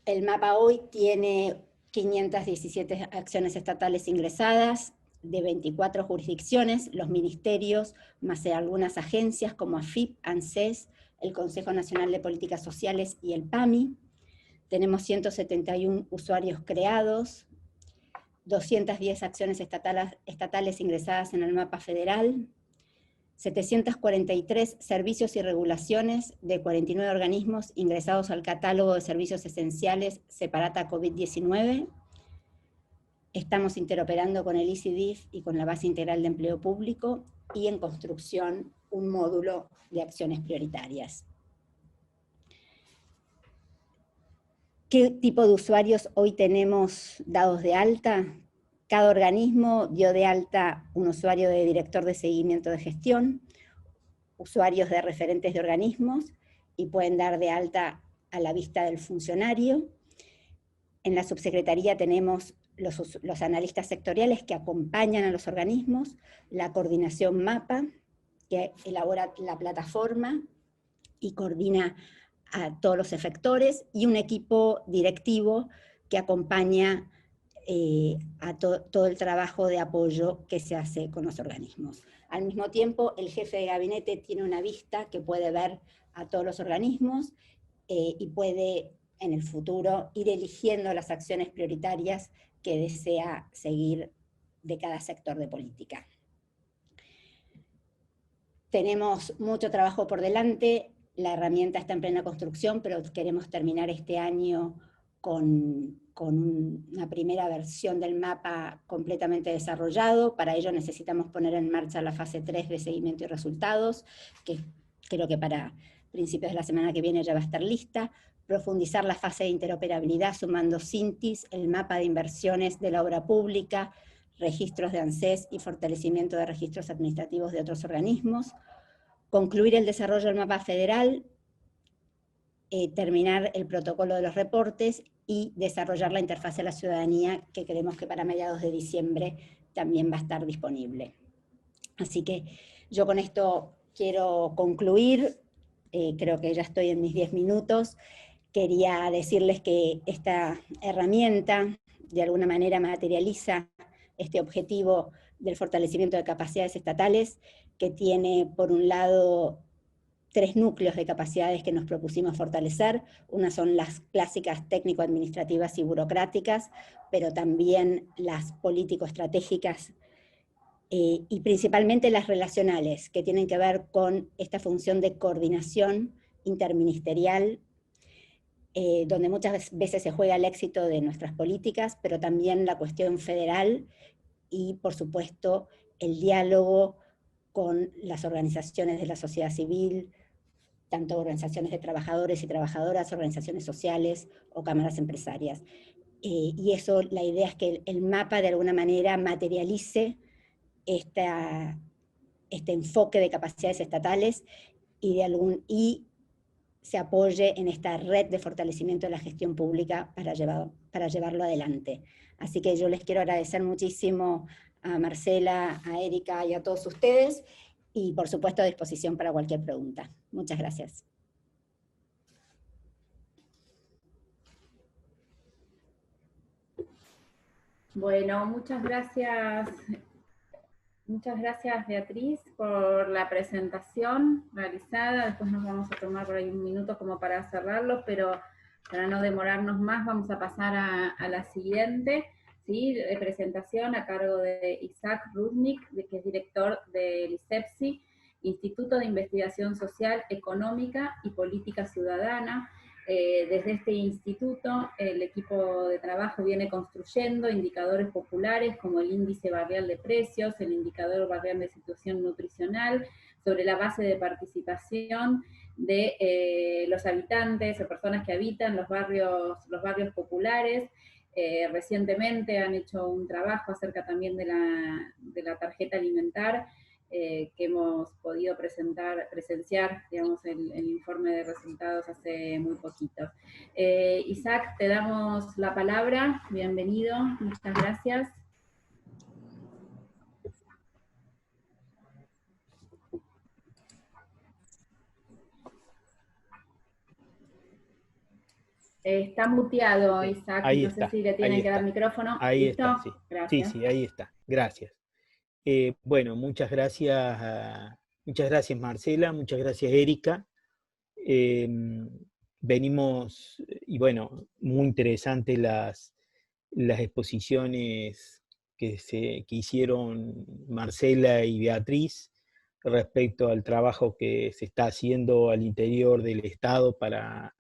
El mapa hoy tiene 517 acciones estatales ingresadas, de 24 jurisdicciones, los ministerios, más algunas agencias como AFIP, ANSES, el Consejo Nacional de Políticas Sociales y el PAMI. Tenemos 171 usuarios creados, 210 acciones estatales ingresadas en el mapa federal, 743 servicios y regulaciones de 49 organismos ingresados al catálogo de servicios esenciales separata COVID-19. Estamos interoperando con el ICDIF y con la Base Integral de Empleo Público, y en construcción un módulo de acciones prioritarias. ¿Qué tipo de usuarios hoy tenemos dados de alta? Cada organismo dio de alta un usuario de director de seguimiento de gestión, usuarios de referentes de organismos, y pueden dar de alta a la vista del funcionario. En la subsecretaría tenemos los analistas sectoriales que acompañan a los organismos, la coordinación MAPA, que elabora la plataforma y coordina a todos los efectores, y un equipo directivo que acompaña a todo el trabajo de apoyo que se hace con los organismos. Al mismo tiempo, el jefe de gabinete tiene una vista que puede ver a todos los organismos y puede en el futuro ir eligiendo las acciones prioritarias que desea seguir de cada sector de política. Tenemos mucho trabajo por delante, la herramienta está en plena construcción, pero queremos terminar este año con una primera versión del mapa completamente desarrollado. Para ello necesitamos poner en marcha la fase 3 de seguimiento y resultados, que creo que para principios de la semana que viene ya va a estar lista. Profundizar la fase de interoperabilidad sumando Cintis, el mapa de inversiones de la obra pública, registros de ANSES y fortalecimiento de registros administrativos de otros organismos. Concluir el desarrollo del mapa federal, terminar el protocolo de los reportes y desarrollar la interfaz a la ciudadanía, que creemos que para mediados de diciembre también va a estar disponible. Así que yo con esto quiero concluir, creo que ya estoy en mis 10 minutos. Quería decirles que esta herramienta de alguna manera materializa este objetivo del fortalecimiento de capacidades estatales, que tiene por un lado tres núcleos de capacidades que nos propusimos fortalecer. Una son las clásicas técnico-administrativas y burocráticas, pero también las político-estratégicas y principalmente las relacionales, que tienen que ver con esta función de coordinación interministerial, donde muchas veces se juega el éxito de nuestras políticas, pero también la cuestión federal y, por supuesto, el diálogo con las organizaciones de la sociedad civil, tanto organizaciones de trabajadores y trabajadoras, organizaciones sociales o cámaras empresarias. Y eso, la idea es que el mapa de alguna manera materialice este enfoque de capacidades estatales y se apoye en esta red de fortalecimiento de la gestión pública para llevarlo adelante. Así que yo les quiero agradecer muchísimo a Marcela, a Erika y a todos ustedes, y por supuesto a disposición para cualquier pregunta. Muchas gracias. Bueno, muchas gracias Beatriz por la presentación realizada. Después nos vamos a tomar por ahí un minuto como para cerrarlo, pero para no demorarnos más vamos a pasar a la siguiente, ¿sí? Presentación a cargo de Isaac Rudnick, que es director del ISEPSI, Instituto de Investigación Social, Económica y Política Ciudadana. Desde este instituto, el equipo de trabajo viene construyendo indicadores populares como el índice barrial de precios, el indicador barrial de situación nutricional, sobre la base de participación de los habitantes o personas que habitan los barrios populares. Recientemente han hecho un trabajo acerca también de la tarjeta alimentar, que hemos podido presenciar, digamos, el informe de resultados hace muy poquito. Isaac, te damos la palabra, bienvenido, muchas gracias. Está muteado, Isaac, Ahí no está, sé si le tienen que dar micrófono. Ahí ¿Listo? está, sí. Gracias. Sí, ahí está. Gracias. Bueno, muchas gracias Marcela, muchas gracias Erika. Venimos, y bueno, muy interesantes las exposiciones que hicieron Marcela y Beatriz respecto al trabajo que se está haciendo al interior del Estado para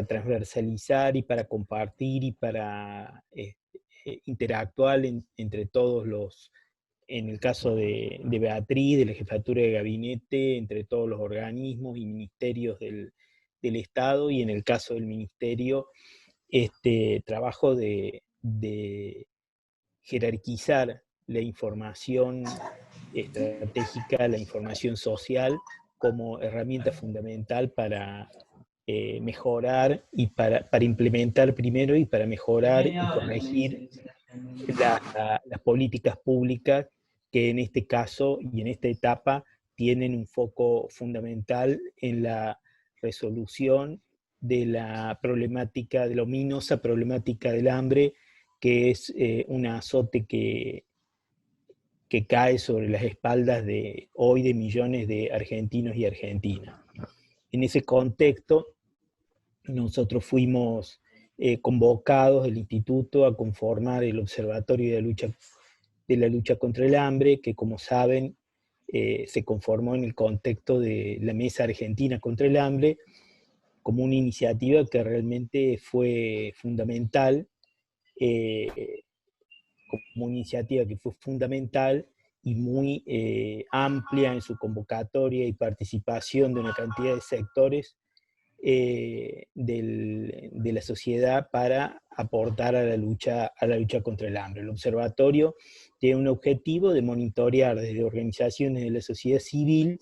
transversalizar y para compartir y para interactuar entre todos los, en el caso de Beatriz, de la jefatura de gabinete, entre todos los organismos y ministerios del Estado, y en el caso del ministerio, este trabajo de jerarquizar la información estratégica, la información social, como herramienta fundamental para mejorar y para implementar primero y para mejorar y corregir las políticas públicas que en este caso y en esta etapa tienen un foco fundamental en la resolución de la problemática, de la ominosa problemática del hambre, que es un azote que cae sobre las espaldas de hoy de millones de argentinos y argentinas. En ese contexto, nosotros fuimos convocados del instituto a conformar el Observatorio de la lucha contra el hambre, que como saben se conformó en el contexto de la Mesa Argentina contra el Hambre, como una iniciativa que realmente fue fundamental, como una iniciativa que fue fundamental y muy amplia en su convocatoria y participación de una cantidad de sectores de la sociedad para aportar a la lucha contra el hambre. El observatorio tiene un objetivo de monitorear desde organizaciones de la sociedad civil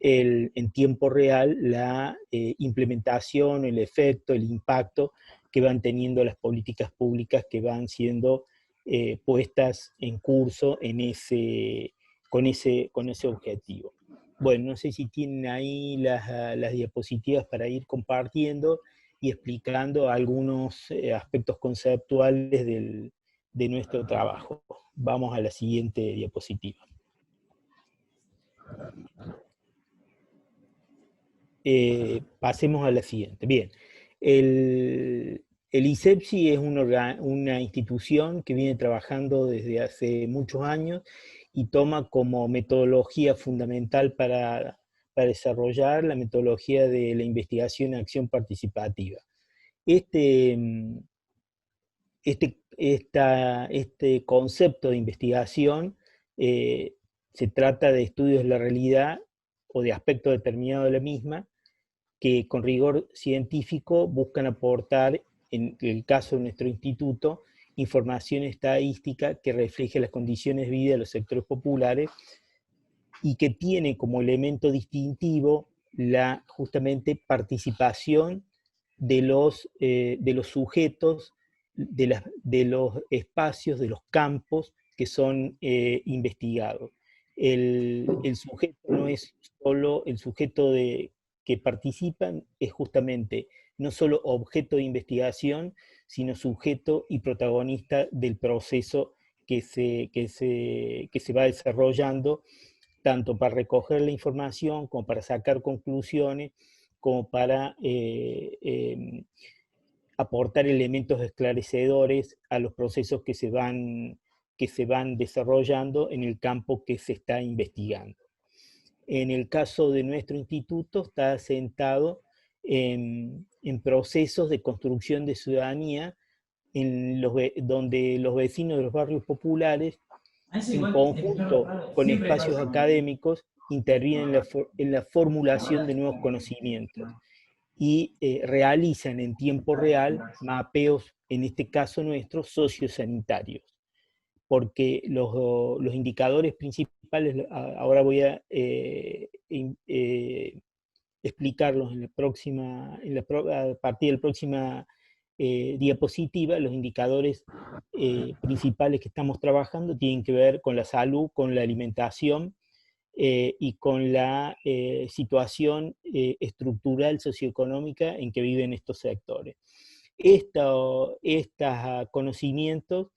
en tiempo real la implementación, el efecto, el impacto que van teniendo las políticas públicas que van siendo puestas en curso con ese objetivo. Bueno, no sé si tienen ahí las diapositivas para ir compartiendo y explicando algunos aspectos conceptuales de nuestro trabajo. Vamos a la siguiente diapositiva. pasemos a la siguiente. Bien, el ISEPSI es una institución que viene trabajando desde hace muchos años y toma como metodología fundamental para desarrollar la metodología de la investigación en acción participativa. Este concepto de investigación se trata de estudios de la realidad o de aspectos determinados de la misma que con rigor científico buscan aportar, en el caso de nuestro instituto, información estadística que refleje las condiciones de vida de los sectores populares y que tiene como elemento distintivo la justamente participación de los sujetos, de los espacios, de los campos que son investigados. El sujeto no es solo el sujeto que participan, es justamente no solo objeto de investigación, sino sujeto y protagonista del proceso que se va desarrollando, tanto para recoger la información, como para sacar conclusiones, como para aportar elementos esclarecedores a los procesos que se van desarrollando en el campo que se está investigando. En el caso de nuestro instituto está asentado en procesos de construcción de ciudadanía donde los vecinos de los barrios populares, en conjunto con espacios académicos, intervienen en la formulación de nuevos conocimientos y realizan en tiempo real mapeos, en este caso nuestro, sociosanitarios. Porque los indicadores principales, ahora voy a explicarlos a partir de la próxima diapositiva. Los indicadores principales que estamos trabajando tienen que ver con la salud, con la alimentación y con la situación estructural socioeconómica en que viven estos sectores. Estos conocimientos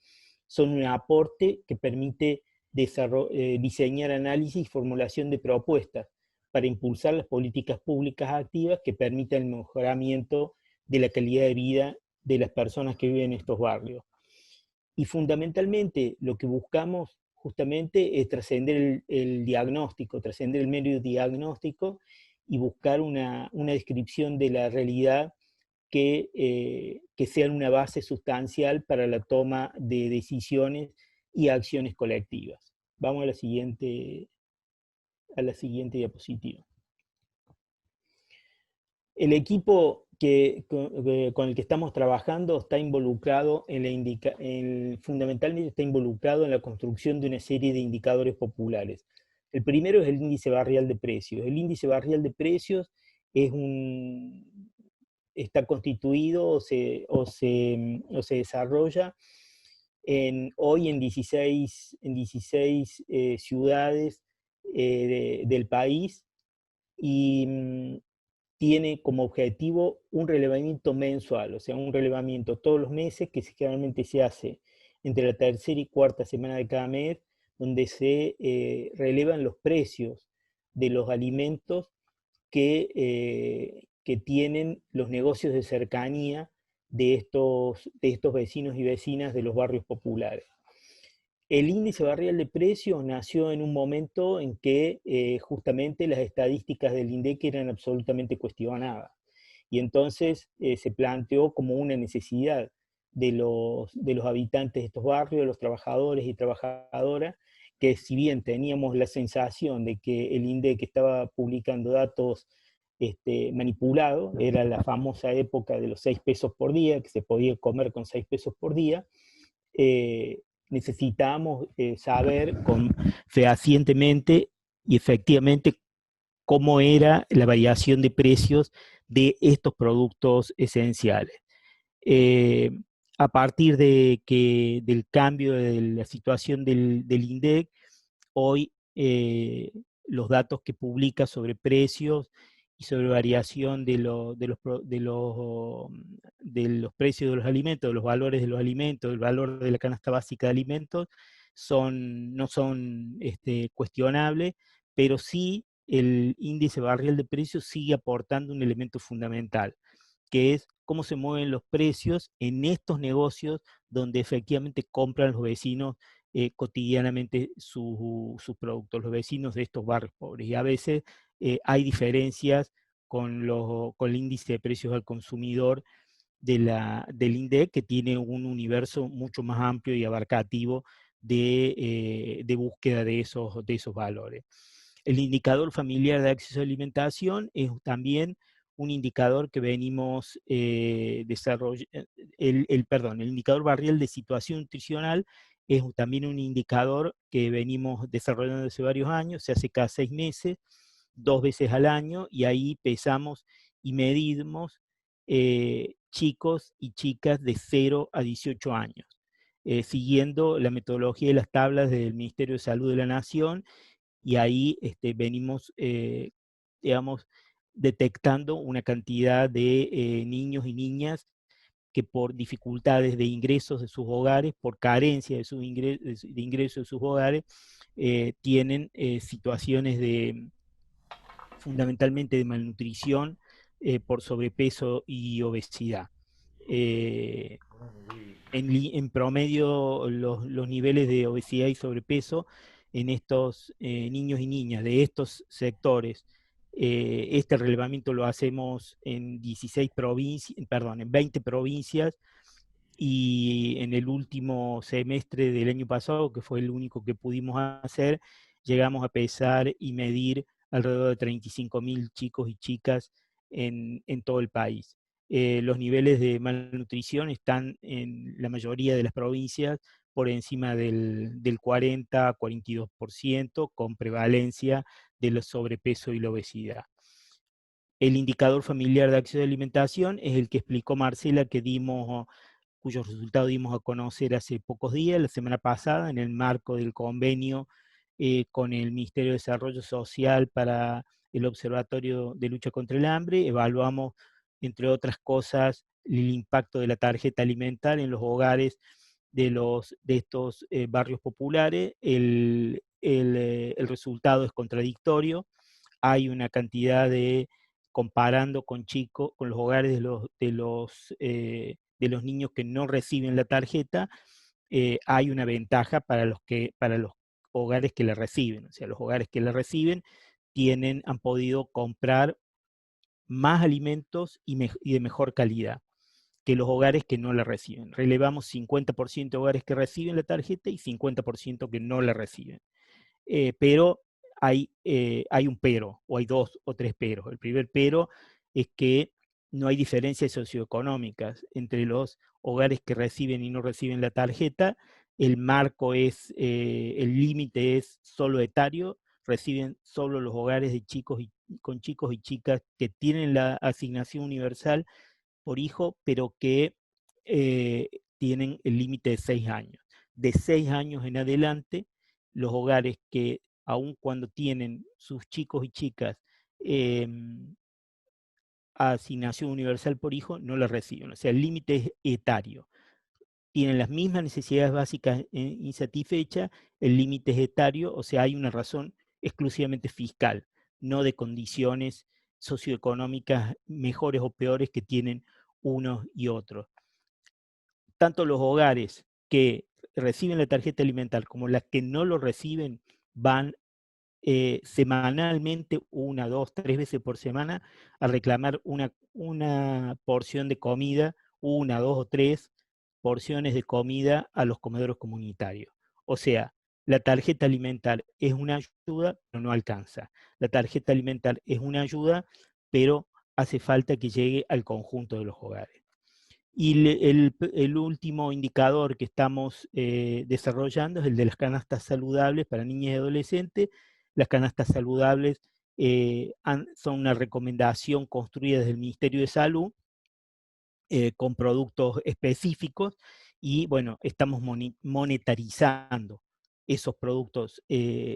son un aporte que permite diseñar análisis y formulación de propuestas para impulsar las políticas públicas activas que permitan el mejoramiento de la calidad de vida de las personas que viven en estos barrios. Y fundamentalmente lo que buscamos justamente es trascender el diagnóstico, trascender el mero diagnóstico y buscar una descripción de la realidad que sean una base sustancial para la toma de decisiones y acciones colectivas. Vamos a la siguiente diapositiva. El equipo con el que estamos trabajando está involucrado fundamentalmente está involucrado en la construcción de una serie de indicadores populares. El primero es el índice barrial de precios. El índice barrial de precios está constituido o se desarrolla hoy en 16 ciudades del país y tiene como objetivo un relevamiento mensual, o sea, un relevamiento todos los meses que generalmente se hace entre la tercera y cuarta semana de cada mes, donde se relevan los precios de los alimentos que tienen los negocios de cercanía de estos vecinos y vecinas de los barrios populares. El índice barrial de precios nació en un momento en que justamente las estadísticas del INDEC eran absolutamente cuestionadas. Y entonces se planteó como una necesidad de los habitantes de estos barrios, de los trabajadores y trabajadoras, que si bien teníamos la sensación de que el INDEC estaba publicando datos manipulados, era la famosa época de los 6 pesos por día, que se podía comer con 6 pesos por día, necesitábamos saber fehacientemente y efectivamente cómo era la variación de precios de estos productos esenciales. A partir del cambio de la situación del INDEC, hoy los datos que publica sobre precios y sobre variación de los precios de los alimentos, de los valores de los alimentos, del valor de la canasta básica de alimentos, no son cuestionables, pero sí el índice barrial de precios sigue aportando un elemento fundamental, que es cómo se mueven los precios en estos negocios donde efectivamente compran los vecinos cotidianamente sus productos, los vecinos de estos barrios pobres. Y a veces hay diferencias con el índice de precios al consumidor del INDEC, que tiene un universo mucho más amplio y abarcativo de búsqueda de esos valores. El indicador familiar de acceso a alimentación es también un indicador que venimos desarrollando, el indicador barrial de situación nutricional es también un indicador que venimos desarrollando hace varios años, se hace cada 6 meses, 2 veces al año, y ahí pesamos y medimos chicos y chicas de 0 a 18 años, siguiendo la metodología de las tablas del Ministerio de Salud de la Nación, y ahí venimos, digamos, detectando una cantidad de niños y niñas que por dificultades de ingresos de sus hogares, por carencia de ingresos de sus hogares, tienen situaciones fundamentalmente de malnutrición por sobrepeso y obesidad. En promedio, los niveles de obesidad y sobrepeso en estos niños y niñas de estos sectores, este relevamiento lo hacemos en 20 provincias, y en el último semestre del año pasado, que fue el único que pudimos hacer, llegamos a pesar y medir alrededor de 35.000 chicos y chicas en todo el país. Los niveles de malnutrición están en la mayoría de las provincias por encima del 40-42%, con prevalencia del sobrepeso y la obesidad. El indicador familiar de acceso a alimentación es el que explicó Marcela, cuyos resultados dimos a conocer hace pocos días, la semana pasada, en el marco del convenio con el Ministerio de Desarrollo Social para el Observatorio de Lucha contra el Hambre. Evaluamos, entre otras cosas, el impacto de la tarjeta alimentaria en los hogares de estos barrios populares. El resultado es contradictorio. Hay una cantidad comparando con los hogares de los niños que no reciben la tarjeta, hay una ventaja para los hogares que la reciben. O sea, los hogares que la reciben han podido comprar más alimentos y de mejor calidad que los hogares que no la reciben. Relevamos 50% de hogares que reciben la tarjeta y 50% que no la reciben. Pero hay un pero, o hay 2 o 3 peros. El primer pero es que no hay diferencias socioeconómicas entre los hogares que reciben y no reciben la tarjeta. El marco el límite es solo etario, reciben solo los hogares con chicos y chicas que tienen la asignación universal por hijo, pero que tienen el límite de 6 años. De 6 años en adelante, los hogares que, aun cuando tienen sus chicos y chicas asignación universal por hijo, no la reciben. O sea, el límite es etario. Tienen las mismas necesidades básicas insatisfechas, el límite es etario, o sea, hay una razón exclusivamente fiscal, no de condiciones socioeconómicas mejores o peores que tienen unos y otros. Tanto los hogares que reciben la tarjeta alimentar como las que no lo reciben van semanalmente, 1, 2, 3 veces por semana, a reclamar una porción de comida, 1, 2 o 3 porciones de comida a los comedores comunitarios. O sea, la tarjeta alimentar es una ayuda, pero no alcanza. La tarjeta alimentar es una ayuda, pero hace falta que llegue al conjunto de los hogares. Y el último indicador que estamos desarrollando es el de las canastas saludables para niñas y adolescentes. Las canastas saludables son una recomendación construida desde el Ministerio de Salud con productos específicos, y bueno, estamos monetarizando esos productos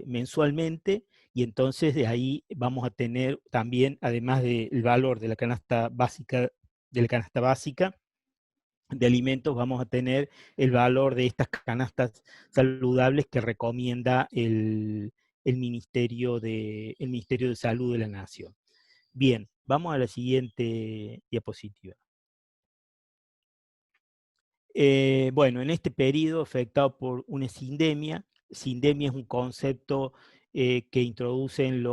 mensualmente, y entonces de ahí vamos a tener también, además del valor de la canasta básica, de alimentos, vamos a tener el valor de estas canastas saludables que recomienda el el Ministerio de Salud de la Nación. Bien, vamos a la siguiente diapositiva. Bueno, en este periodo afectado por una sindemia es un concepto que introducen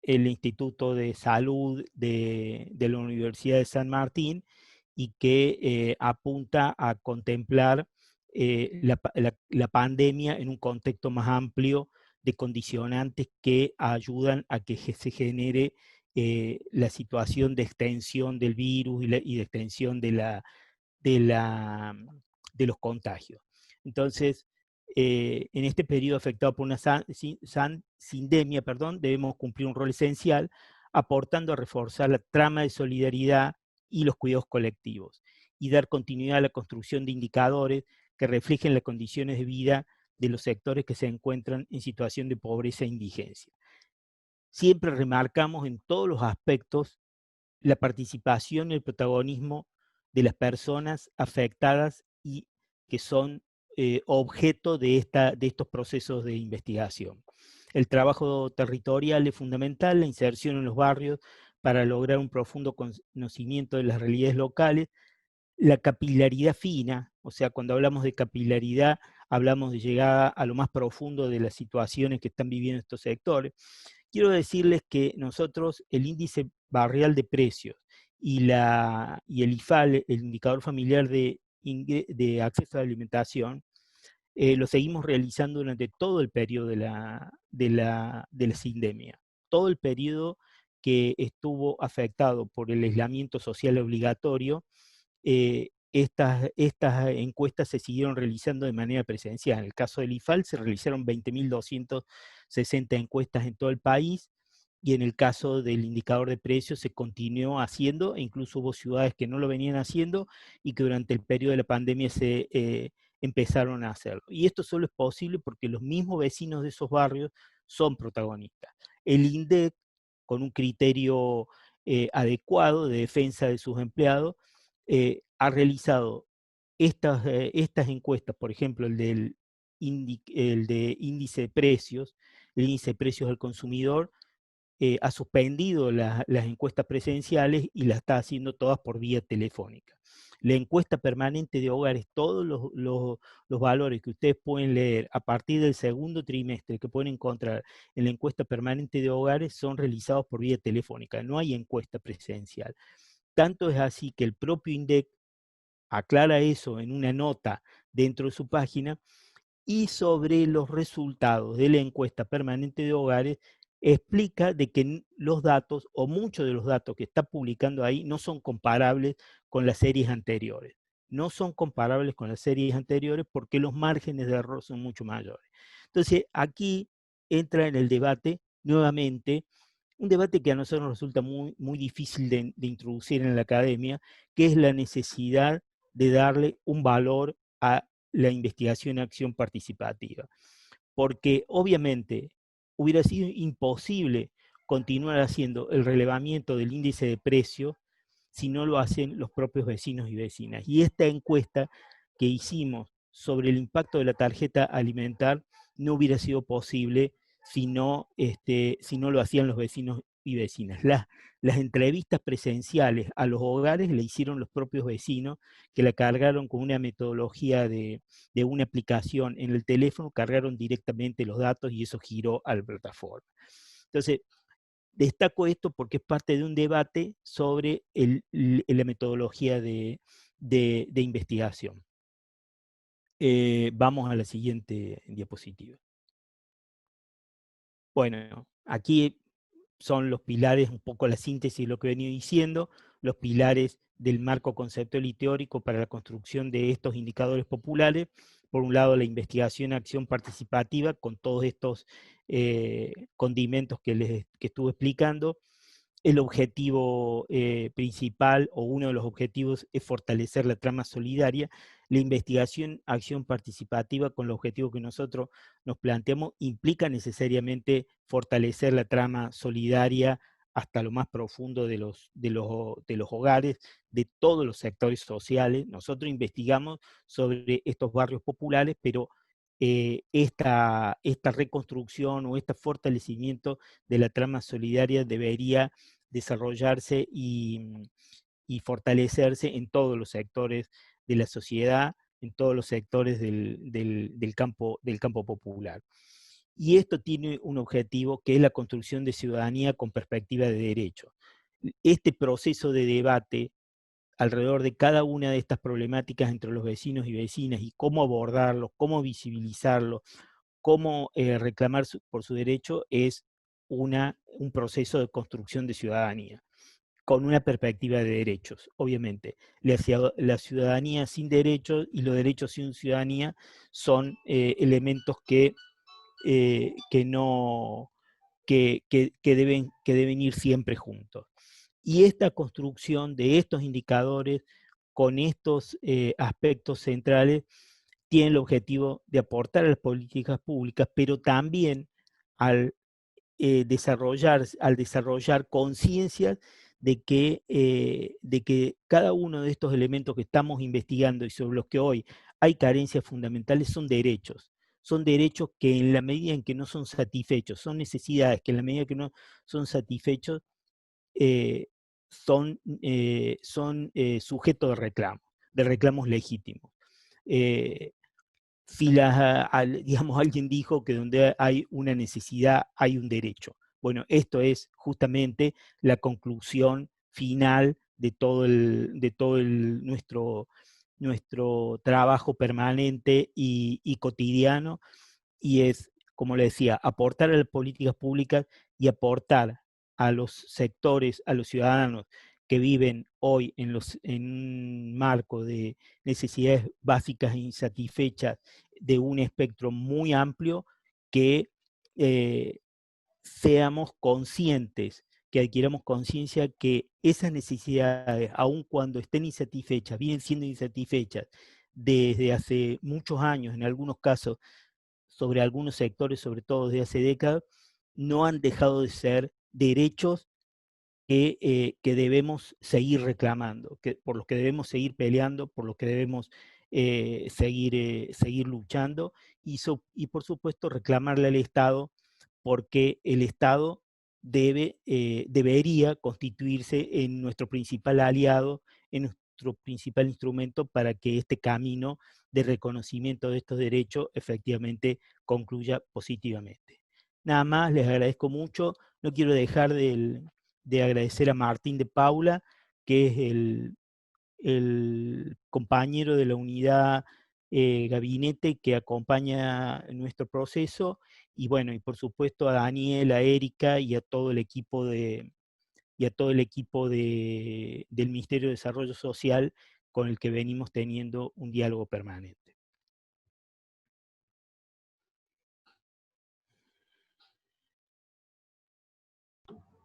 el Instituto de Salud de la Universidad de San Martín, y que apunta a contemplar la pandemia en un contexto más amplio de condicionantes que ayudan a que se genere la situación de extensión del virus y de extensión de los contagios. Entonces, en este periodo afectado por una sindemia, debemos cumplir un rol esencial, aportando a reforzar la trama de solidaridad y los cuidados colectivos, y dar continuidad a la construcción de indicadores que reflejen las condiciones de vida de los sectores que se encuentran en situación de pobreza e indigencia. Siempre remarcamos en todos los aspectos la participación y el protagonismo de las personas afectadas y que son objeto de estos procesos de investigación. El trabajo territorial es fundamental, la inserción en los barrios para lograr un profundo conocimiento de las realidades locales, la capilaridad fina, o sea, cuando hablamos de capilaridad, hablamos de llegar a lo más profundo de las situaciones que están viviendo estos sectores. Quiero decirles que nosotros el índice barrial de precios y el IFAL, el indicador familiar de acceso a la alimentación, lo seguimos realizando durante todo el periodo de la sindemia. Todo el periodo que estuvo afectado por el aislamiento social obligatorio, estas encuestas se siguieron realizando de manera presencial. En el caso del IFAL se realizaron 20.260 encuestas en todo el país, y en el caso del indicador de precios se continuó haciendo, e incluso hubo ciudades que no lo venían haciendo y que durante el periodo de la pandemia se empezaron a hacerlo. Y esto solo es posible porque los mismos vecinos de esos barrios son protagonistas. El INDEC, con un criterio adecuado de defensa de sus empleados, ha realizado estas encuestas, por ejemplo, el de índice de precios, el índice de precios al consumidor, ha suspendido las encuestas presenciales y las está haciendo todas por vía telefónica. La encuesta permanente de hogares, todos los valores que ustedes pueden leer a partir del segundo trimestre que pueden encontrar en la encuesta permanente de hogares, son realizados por vía telefónica, no hay encuesta presencial. Tanto es así que el propio INDEC aclara eso en una nota dentro de su página, y sobre los resultados de la encuesta permanente de hogares explica de que los datos, o muchos de los datos que está publicando ahí, no son comparables con las series anteriores. No son comparables con las series anteriores porque los márgenes de error son mucho mayores. Entonces, aquí entra en el debate nuevamente, un debate que a nosotros nos resulta muy difícil de introducir en la academia, que es la necesidad de darle un valor a la investigación y acción participativa. Porque obviamente hubiera sido imposible continuar haciendo el relevamiento del índice de precio si no lo hacen los propios vecinos y vecinas. Y esta encuesta que hicimos sobre el impacto de la tarjeta alimentar no hubiera sido posible si no lo hacían los vecinos y vecinas. Las entrevistas presenciales a los hogares le hicieron los propios vecinos, que la cargaron con una metodología de una aplicación en el teléfono, cargaron directamente los datos y eso giró a la plataforma. Entonces, destaco esto porque es parte de un debate sobre la metodología de investigación. Vamos a la siguiente diapositiva. Bueno, aquí son los pilares, un poco la síntesis de lo que he venido diciendo, los pilares del marco conceptual y teórico para la construcción de estos indicadores populares. Por un lado, la investigación y acción participativa con todos estos condimentos que estuve explicando. El objetivo principal, o uno de los objetivos, es fortalecer la trama solidaria. La investigación, acción participativa, con el objetivo que nosotros nos planteamos, implica necesariamente fortalecer la trama solidaria hasta lo más profundo de los hogares, de todos los sectores sociales. Nosotros investigamos sobre estos barrios populares, pero esta reconstrucción o este fortalecimiento de la trama solidaria debería desarrollarse y fortalecerse en todos los sectores de la sociedad, en todos los sectores del campo popular. Y esto tiene un objetivo que es la construcción de ciudadanía con perspectiva de derechos. Este proceso de debate alrededor de cada una de estas problemáticas entre los vecinos y vecinas y cómo abordarlos, cómo visibilizarlos, cómo reclamar por su derecho es un proceso de construcción de ciudadanía con una perspectiva de derechos, obviamente. La ciudadanía sin derechos y los derechos sin ciudadanía son elementos que deben ir siempre juntos. Y esta construcción de estos indicadores con estos aspectos centrales tiene el objetivo de aportar a las políticas públicas, pero también al desarrollar conciencias de que cada uno de estos elementos que estamos investigando y sobre los que hoy hay carencias fundamentales son derechos que en la medida en que no son satisfechos, son necesidades que en la medida que no son satisfechos, son sujetos de reclamos legítimos. Si digamos, alguien dijo que donde hay una necesidad hay un derecho. Bueno, esto es justamente la conclusión final de todo nuestro trabajo permanente y cotidiano, y es, como le decía, aportar a las políticas públicas y aportar a los sectores, a los ciudadanos que viven hoy en un marco de necesidades básicas e insatisfechas de un espectro muy amplio, que seamos conscientes, que adquiramos conciencia que esas necesidades, aun cuando estén insatisfechas, vienen siendo insatisfechas desde hace muchos años, en algunos casos, sobre algunos sectores, sobre todo desde hace décadas, no han dejado de ser derechos que debemos seguir reclamando, por los que debemos seguir peleando, por los que debemos seguir luchando, y por supuesto reclamarle al Estado, porque el Estado debería constituirse en nuestro principal aliado, en nuestro principal instrumento para que este camino de reconocimiento de estos derechos efectivamente concluya positivamente. Nada más, les agradezco mucho. No quiero dejar de agradecer a Martín de Paula, que es el compañero de la unidad gabinete que acompaña nuestro proceso, y bueno, y por supuesto a Daniel, a Erika y a todo el equipo del Ministerio de Desarrollo Social, con el que venimos teniendo un diálogo permanente.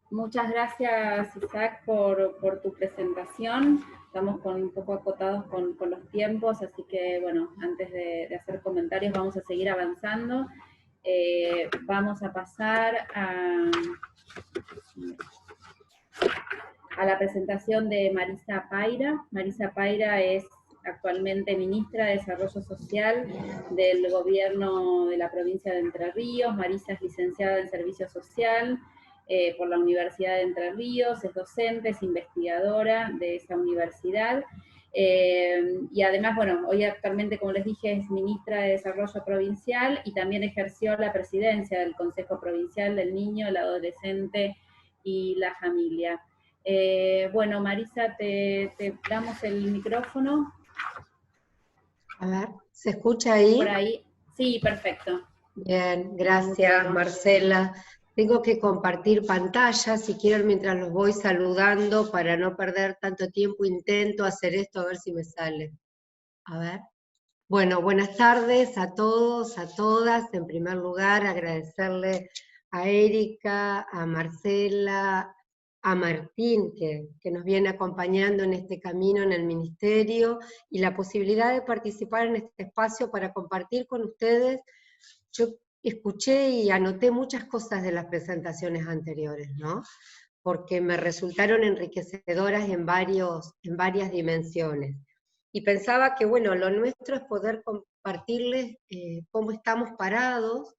Muchas gracias, Isaac, por tu presentación. Estamos un poco acotados con los tiempos, así que, bueno, antes de hacer comentarios vamos a seguir avanzando. Vamos a pasar a la presentación de Marisa Paira. Marisa Paira es actualmente ministra de Desarrollo Social del gobierno de la provincia de Entre Ríos. Marisa es licenciada en Servicio Social por la Universidad de Entre Ríos, es docente, es investigadora de esa universidad, y además, bueno, hoy actualmente, como les dije, es ministra de Desarrollo Provincial y también ejerció la presidencia del Consejo Provincial del Niño, el Adolescente y la Familia. Bueno, Marisa, te damos el micrófono. A ver, ¿se escucha ahí? Por ahí, sí, perfecto. Bien, gracias, Marcela. Tengo que compartir pantalla, si quieren, mientras los voy saludando, para no perder tanto tiempo. Intento hacer esto, a ver si me sale. A ver. Bueno, buenas tardes a todos, a todas. En primer lugar, agradecerle a Erika, a Marcela, a Martín, que nos viene acompañando en este camino en el Ministerio, y la posibilidad de participar en este espacio para compartir con ustedes. Yo escuché y anoté muchas cosas de las presentaciones anteriores, ¿no? Porque me resultaron enriquecedoras en varias dimensiones. y pensaba que, bueno, lo nuestro es poder compartirles cómo estamos parados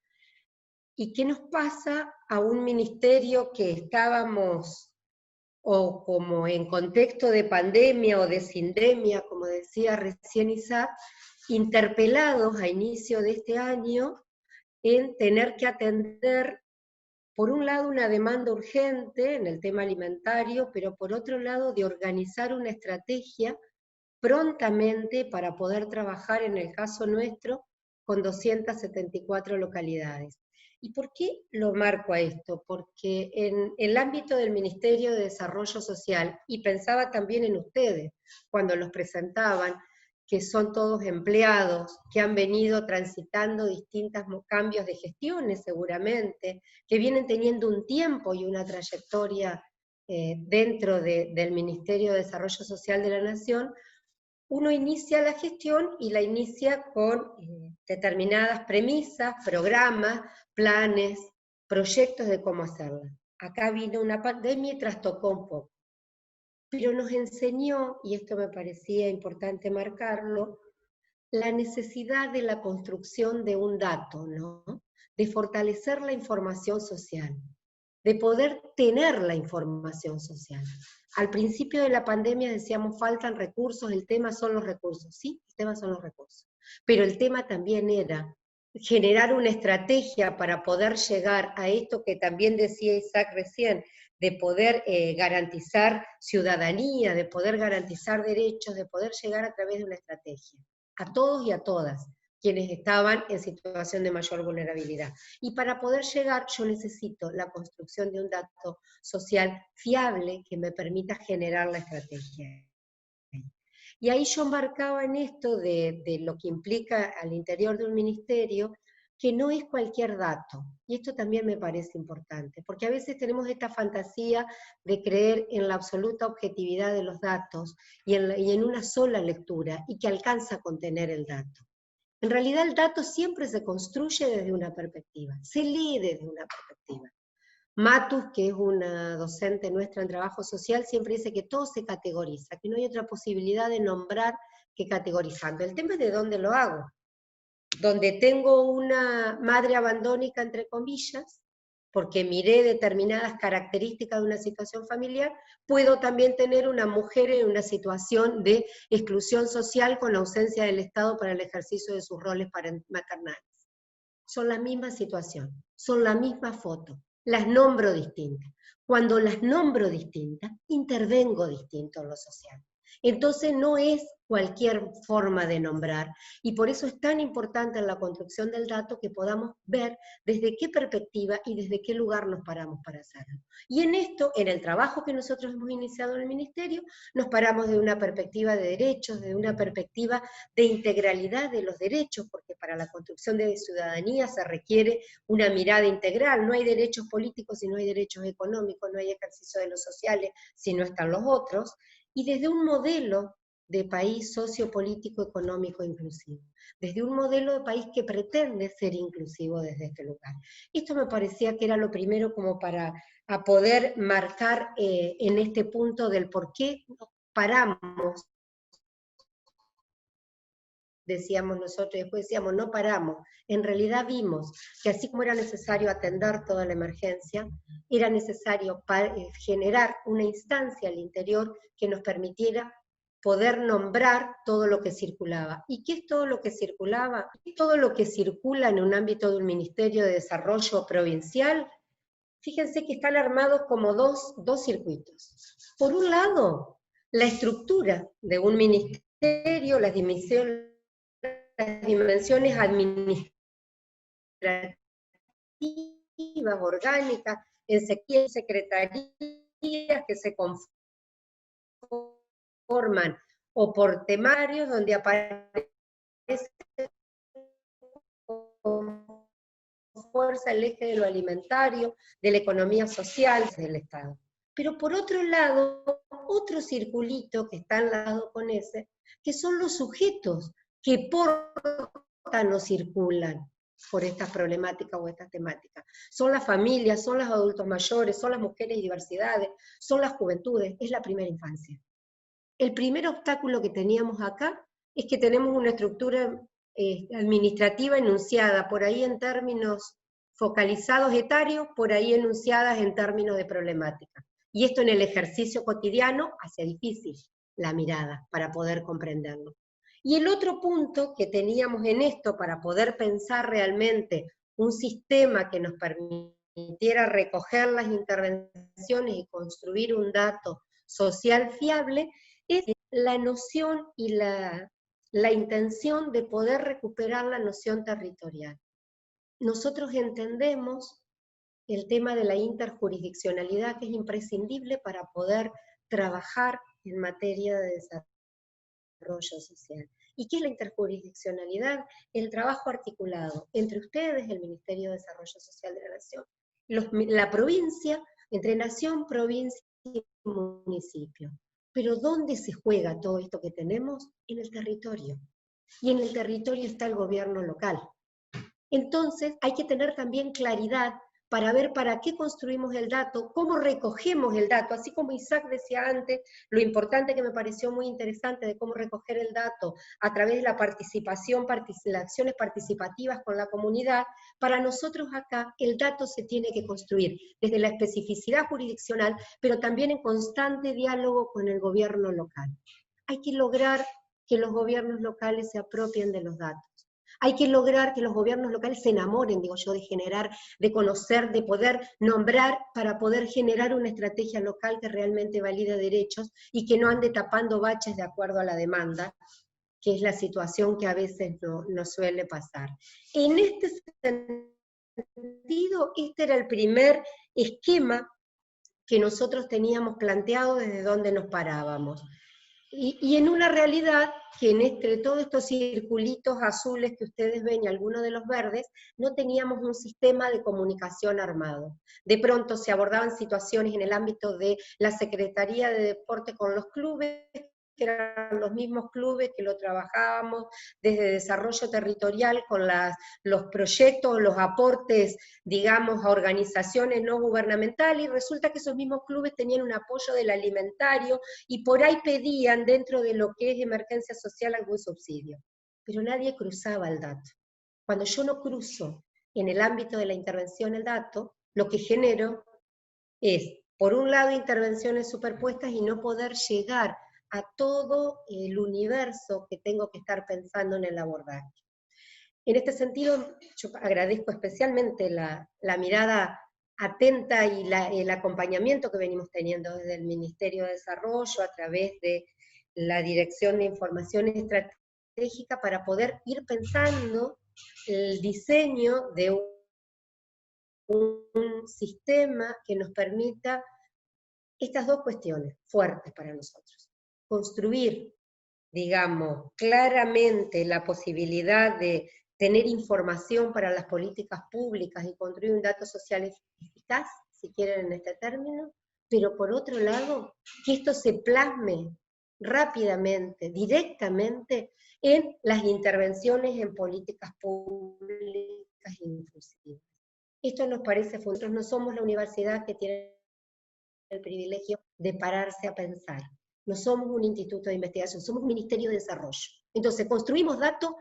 y qué nos pasa a un ministerio que estábamos, o como en contexto de pandemia o de sindemia, como decía recién Isaac, interpelados a inicio de este año en tener que atender, por un lado, una demanda urgente en el tema alimentario, pero por otro lado, de organizar una estrategia prontamente para poder trabajar, en el caso nuestro, con 274 localidades. ¿Y por qué lo marco a esto? Porque en el ámbito del Ministerio de Desarrollo Social, y pensaba también en ustedes, cuando los presentaban, que son todos empleados, que han venido transitando distintos cambios de gestiones seguramente, que vienen teniendo un tiempo y una trayectoria dentro del Ministerio de Desarrollo Social de la Nación, uno inicia la gestión y la inicia con determinadas premisas, programas, planes, proyectos de cómo hacerla. Acá vino una pandemia y trastocó un poco. Pero nos enseñó, y esto me parecía importante marcarlo, la necesidad de la construcción de un dato, ¿no? De fortalecer la información social, de poder tener la información social. Al principio de la pandemia decíamos, faltan recursos, el tema son los recursos. Sí, el tema son los recursos. Pero el tema también era generar una estrategia para poder llegar a esto que también decía Isaac recién, de poder garantizar ciudadanía, de poder garantizar derechos, de poder llegar a través de una estrategia. A todos y a todas quienes estaban en situación de mayor vulnerabilidad. Y para poder llegar yo necesito la construcción de un dato social fiable que me permita generar la estrategia. Y ahí yo marcaba en esto de lo que implica al interior de un ministerio, que no es cualquier dato. Y esto también me parece importante, porque a veces tenemos esta fantasía de creer en la absoluta objetividad de los datos y en una sola lectura, y que alcanza a contener el dato. En realidad el dato siempre se construye desde una perspectiva, se lee desde una perspectiva. Matus, que es una docente nuestra en trabajo social, siempre dice que todo se categoriza, que no hay otra posibilidad de nombrar que categorizando. El tema es de dónde lo hago. Donde tengo una madre abandónica, entre comillas, porque miré determinadas características de una situación familiar, puedo también tener una mujer en una situación de exclusión social con la ausencia del Estado para el ejercicio de sus roles maternales. Son la misma situación, son la misma foto, las nombro distintas. Cuando las nombro distintas, intervengo distinto en lo social. Entonces no es cualquier forma de nombrar, y por eso es tan importante en la construcción del dato que podamos ver desde qué perspectiva y desde qué lugar nos paramos para hacerlo. Y en esto, en el trabajo que nosotros hemos iniciado en el Ministerio, nos paramos de una perspectiva de derechos, de una perspectiva de integralidad de los derechos, porque para la construcción de ciudadanía se requiere una mirada integral. No hay derechos políticos si no hay derechos económicos, no hay ejercicio de los sociales si no están los otros, y desde un modelo de país sociopolítico, económico inclusivo, desde un modelo de país que pretende ser inclusivo desde este lugar. Esto me parecía que era lo primero como para poder marcar en este punto del por qué nos paramos, decíamos nosotros, y después decíamos, no paramos. En realidad vimos que así como era necesario atender toda la emergencia, era necesario generar una instancia al interior que nos permitiera poder nombrar todo lo que circulaba. ¿Y qué es todo lo que circulaba? Todo lo que circula en un ámbito de un Ministerio de Desarrollo provincial. Fíjense que están armados como dos circuitos. Por un lado, la estructura de un ministerio, las dimensiones administrativas, orgánicas, en secretarías que se conforman o por temarios donde aparece con fuerza el eje de lo alimentario, de la economía social del Estado. Pero por otro lado, otro circulito que está al lado con ese, que son los sujetos que portan o circulan por estas problemáticas o estas temáticas. Son las familias, son los adultos mayores, son las mujeres y diversidades, son las juventudes, es la primera infancia. El primer obstáculo que teníamos acá es que tenemos una estructura administrativa enunciada, por ahí en términos focalizados etarios, por ahí enunciadas en términos de problemática. Y esto en el ejercicio cotidiano hace difícil la mirada para poder comprenderlo. Y el otro punto que teníamos en esto para poder pensar realmente un sistema que nos permitiera recoger las intervenciones y construir un dato social fiable, es la noción y la intención de poder recuperar la noción territorial. Nosotros entendemos el tema de la interjurisdiccionalidad, que es imprescindible para poder trabajar en materia de desarrollo social. ¿Y qué es la interjurisdiccionalidad? El trabajo articulado entre ustedes, el Ministerio de Desarrollo Social de la Nación, la provincia, entre nación, provincia y municipio. Pero ¿dónde se juega todo esto que tenemos? En el territorio. Y en el territorio está el gobierno local. Entonces hay que tener también claridad para ver para qué construimos el dato, cómo recogemos el dato, así como Isaac decía antes, lo importante que me pareció muy interesante de cómo recoger el dato a través de la participación, las acciones participativas con la comunidad. Para nosotros acá el dato se tiene que construir desde la especificidad jurisdiccional, pero también en constante diálogo con el gobierno local. Hay que lograr que los gobiernos locales se apropien de los datos. Hay que lograr que los gobiernos locales se enamoren, digo yo, de generar, de conocer, de poder nombrar, para poder generar una estrategia local que realmente valide derechos y que no ande tapando baches de acuerdo a la demanda, que es la situación que a veces no suele pasar. En este sentido, este era el primer esquema que nosotros teníamos planteado desde donde nos parábamos. Y en una realidad que entre todos estos circulitos azules que ustedes ven y algunos de los verdes, no teníamos un sistema de comunicación armado. De pronto se abordaban situaciones en el ámbito de la Secretaría de Deporte con los clubes, que eran los mismos clubes que lo trabajábamos desde desarrollo territorial con los proyectos, los aportes, digamos, a organizaciones no gubernamentales, y resulta que esos mismos clubes tenían un apoyo del alimentario, y por ahí pedían dentro de lo que es emergencia social algún subsidio. Pero nadie cruzaba el dato. Cuando yo no cruzo en el ámbito de la intervención el dato, lo que genero es, por un lado, intervenciones superpuestas y no poder llegar a todo el universo que tengo que estar pensando en el abordaje. En este sentido, yo agradezco especialmente la mirada atenta y el acompañamiento que venimos teniendo desde el Ministerio de Desarrollo a través de la Dirección de Información Estratégica para poder ir pensando el diseño de un sistema que nos permita estas dos cuestiones fuertes para nosotros. Construir, digamos, claramente la posibilidad de tener información para las políticas públicas y construir un dato social eficaz, si quieren en este término, pero por otro lado, que esto se plasme rápidamente, directamente, en las intervenciones en políticas públicas inclusivas. Esto nos parece fundamental. Nosotros no somos la universidad que tiene el privilegio de pararse a pensar. No somos un instituto de investigación, somos un ministerio de desarrollo. Entonces construimos datos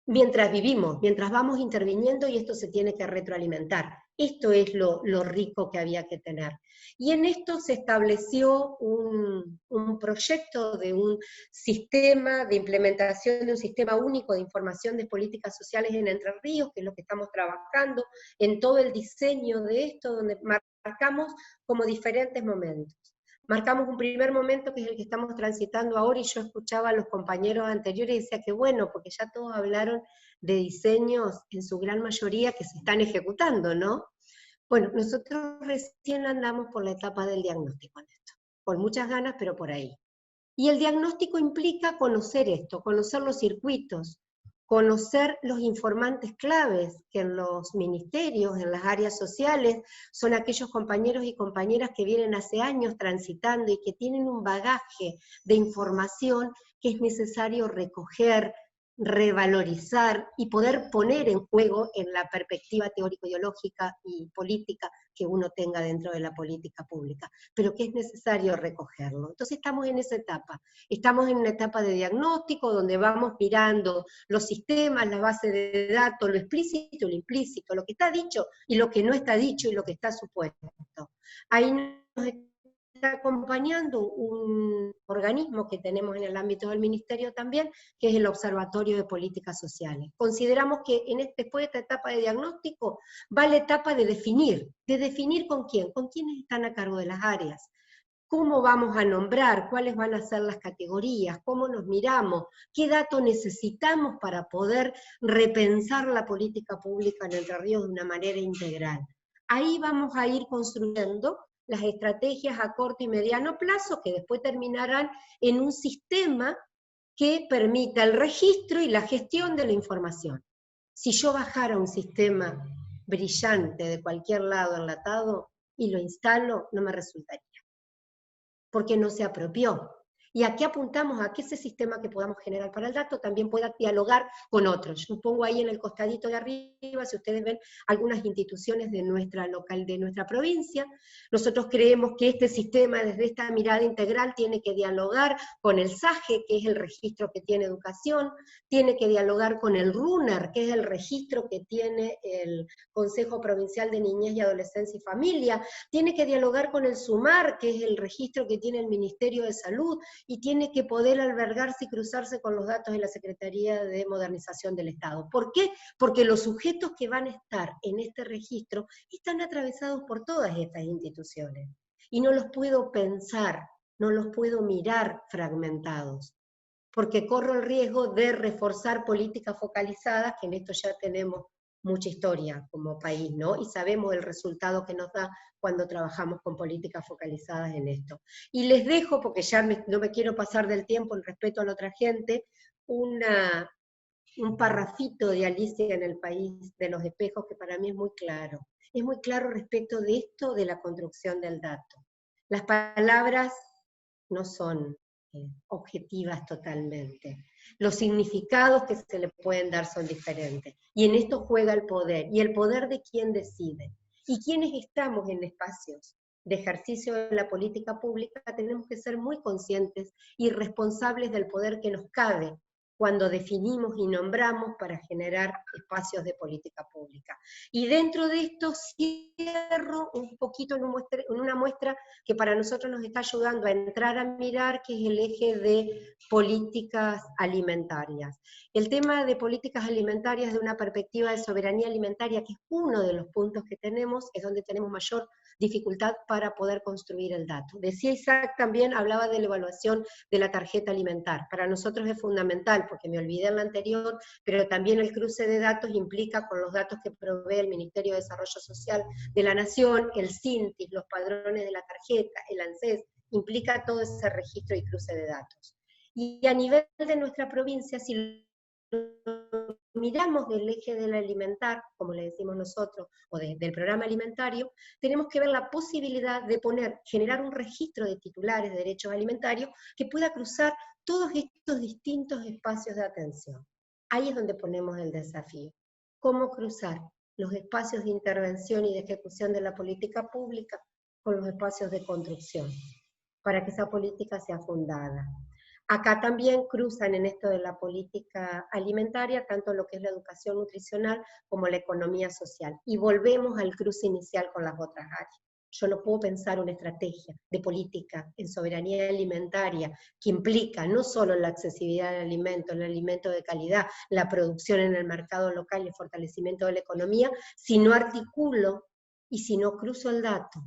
mientras vivimos, mientras vamos interviniendo, y esto se tiene que retroalimentar. Esto es lo rico que había que tener. Y en esto se estableció un proyecto de un sistema de implementación de un sistema único de información de políticas sociales en Entre Ríos, que es lo que estamos trabajando en todo el diseño de esto, donde marcamos como diferentes momentos. Marcamos un primer momento que es el que estamos transitando ahora, y yo escuchaba a los compañeros anteriores y decía que bueno, porque ya todos hablaron de diseños en su gran mayoría que se están ejecutando, ¿no? Bueno, nosotros recién andamos por la etapa del diagnóstico en esto, con muchas ganas, pero por ahí. Y el diagnóstico implica conocer esto, conocer los circuitos, conocer los informantes claves que en los ministerios, en las áreas sociales, son aquellos compañeros y compañeras que vienen hace años transitando y que tienen un bagaje de información que es necesario recoger, revalorizar y poder poner en juego en la perspectiva teórico-ideológica y política que uno tenga dentro de la política pública, pero que es necesario recogerlo. Entonces estamos en esa etapa, estamos en una etapa de diagnóstico donde vamos mirando los sistemas, la base de datos, lo explícito y lo implícito, lo que está dicho y lo que no está dicho y lo que está supuesto. Ahí nos está acompañando un organismo que tenemos en el ámbito del Ministerio también, que es el Observatorio de Políticas Sociales. Consideramos que después de esta etapa de diagnóstico, va la etapa de definir con quiénes están a cargo de las áreas, cómo vamos a nombrar, cuáles van a ser las categorías, cómo nos miramos, qué datos necesitamos para poder repensar la política pública en Entre Ríos de una manera integral. Ahí vamos a ir construyendo las estrategias a corto y mediano plazo, que después terminarán en un sistema que permita el registro y la gestión de la información. Si yo bajara un sistema brillante de cualquier lado enlatado y lo instalo, no me resultaría, porque no se apropió. Y aquí apuntamos a que ese sistema que podamos generar para el dato también pueda dialogar con otros. Yo pongo ahí en el costadito de arriba, si ustedes ven, algunas instituciones de nuestra provincia. Nosotros creemos que este sistema, desde esta mirada integral, tiene que dialogar con el SAGE, que es el registro que tiene educación, tiene que dialogar con el RUNER, que es el registro que tiene el Consejo Provincial de Niñez y Adolescencia y Familia, tiene que dialogar con el SUMAR, que es el registro que tiene el Ministerio de Salud, y tiene que poder albergarse y cruzarse con los datos de la Secretaría de Modernización del Estado. ¿Por qué? Porque los sujetos que van a estar en este registro están atravesados por todas estas instituciones. Y no los puedo pensar, no los puedo mirar fragmentados, porque corro el riesgo de reforzar políticas focalizadas, que en esto ya tenemos mucha historia como país, ¿no? Y sabemos el resultado que nos da cuando trabajamos con políticas focalizadas en esto. Y les dejo, porque ya no me quiero pasar del tiempo en respeto a la otra gente, un parrafito de Alicia en el País de los Espejos que para mí es muy claro. Es muy claro respecto de esto de la construcción del dato. Las palabras no son objetivas totalmente. Los significados que se le pueden dar son diferentes. Y en esto juega el poder. Y el poder de quién decide. Y quienes estamos en espacios de ejercicio de la política pública tenemos que ser muy conscientes y responsables del poder que nos cabe cuando definimos y nombramos para generar espacios de política pública. Y dentro de esto cierro un poquito en una muestra que para nosotros nos está ayudando a entrar a mirar, que es el eje de políticas alimentarias. El tema de políticas alimentarias de una perspectiva de soberanía alimentaria, que es uno de los puntos que tenemos, es donde tenemos mayor dificultad para poder construir el dato. Decía Isaac también, hablaba de la evaluación de la tarjeta alimentar. Para nosotros es fundamental, porque me olvidé en la anterior, pero también el cruce de datos implica con los datos que provee el Ministerio de Desarrollo Social de la Nación, el CINTIS, los padrones de la tarjeta, el ANSES, implica todo ese registro y cruce de datos. Y a nivel de nuestra provincia, si miramos del eje del alimentar, como le decimos nosotros, o del programa alimentario, tenemos que ver la posibilidad de generar un registro de titulares de derechos alimentarios que pueda cruzar todos estos distintos espacios de atención. Ahí es donde ponemos el desafío. ¿Cómo cruzar los espacios de intervención y de ejecución de la política pública con los espacios de construcción, para que esa política sea fundada? Acá también cruzan en esto de la política alimentaria, tanto lo que es la educación nutricional como la economía social. Y volvemos al cruce inicial con las otras áreas. Yo no puedo pensar una estrategia de política en soberanía alimentaria que implica no solo la accesibilidad al alimento, el alimento de calidad, la producción en el mercado local y el fortalecimiento de la economía, si no articulo y si no cruzo el dato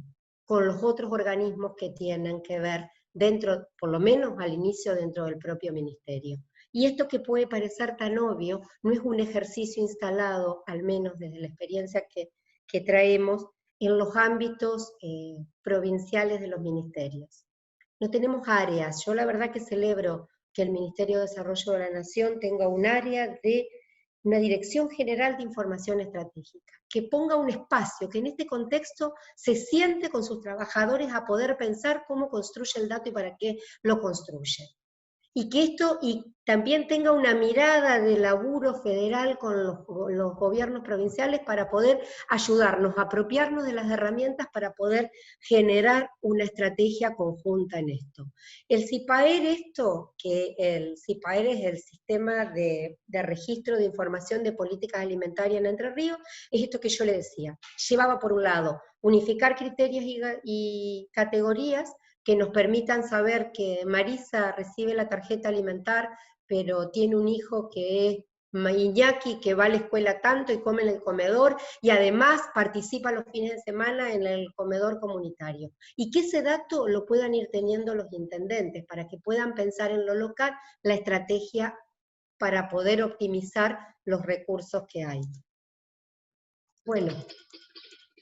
con los otros organismos que tienen que ver dentro, por lo menos al inicio, dentro del propio ministerio. Y esto que puede parecer tan obvio, no es un ejercicio instalado, al menos desde la experiencia que traemos, en los ámbitos provinciales de los ministerios. No tenemos áreas. Yo la verdad que celebro que el Ministerio de Desarrollo de la Nación tenga un área de una Dirección General de Información Estratégica, que ponga un espacio, que en este contexto se siente con sus trabajadores a poder pensar cómo construye el dato y para qué lo construye. y que esto y también tenga una mirada de laburo federal con los gobiernos provinciales para poder ayudarnos, apropiarnos de las herramientas para poder generar una estrategia conjunta en esto. El CIPAER, el CIPAER es el Sistema de Registro de Información de Políticas Alimentarias en Entre Ríos, es esto que yo le decía, llevaba por un lado unificar criterios y categorías que nos permitan saber que Marisa recibe la tarjeta alimentar, pero tiene un hijo que es Iñaki, que va a la escuela tanto y come en el comedor, y además participa los fines de semana en el comedor comunitario. Y que ese dato lo puedan ir teniendo los intendentes, para que puedan pensar en lo local la estrategia para poder optimizar los recursos que hay. Bueno,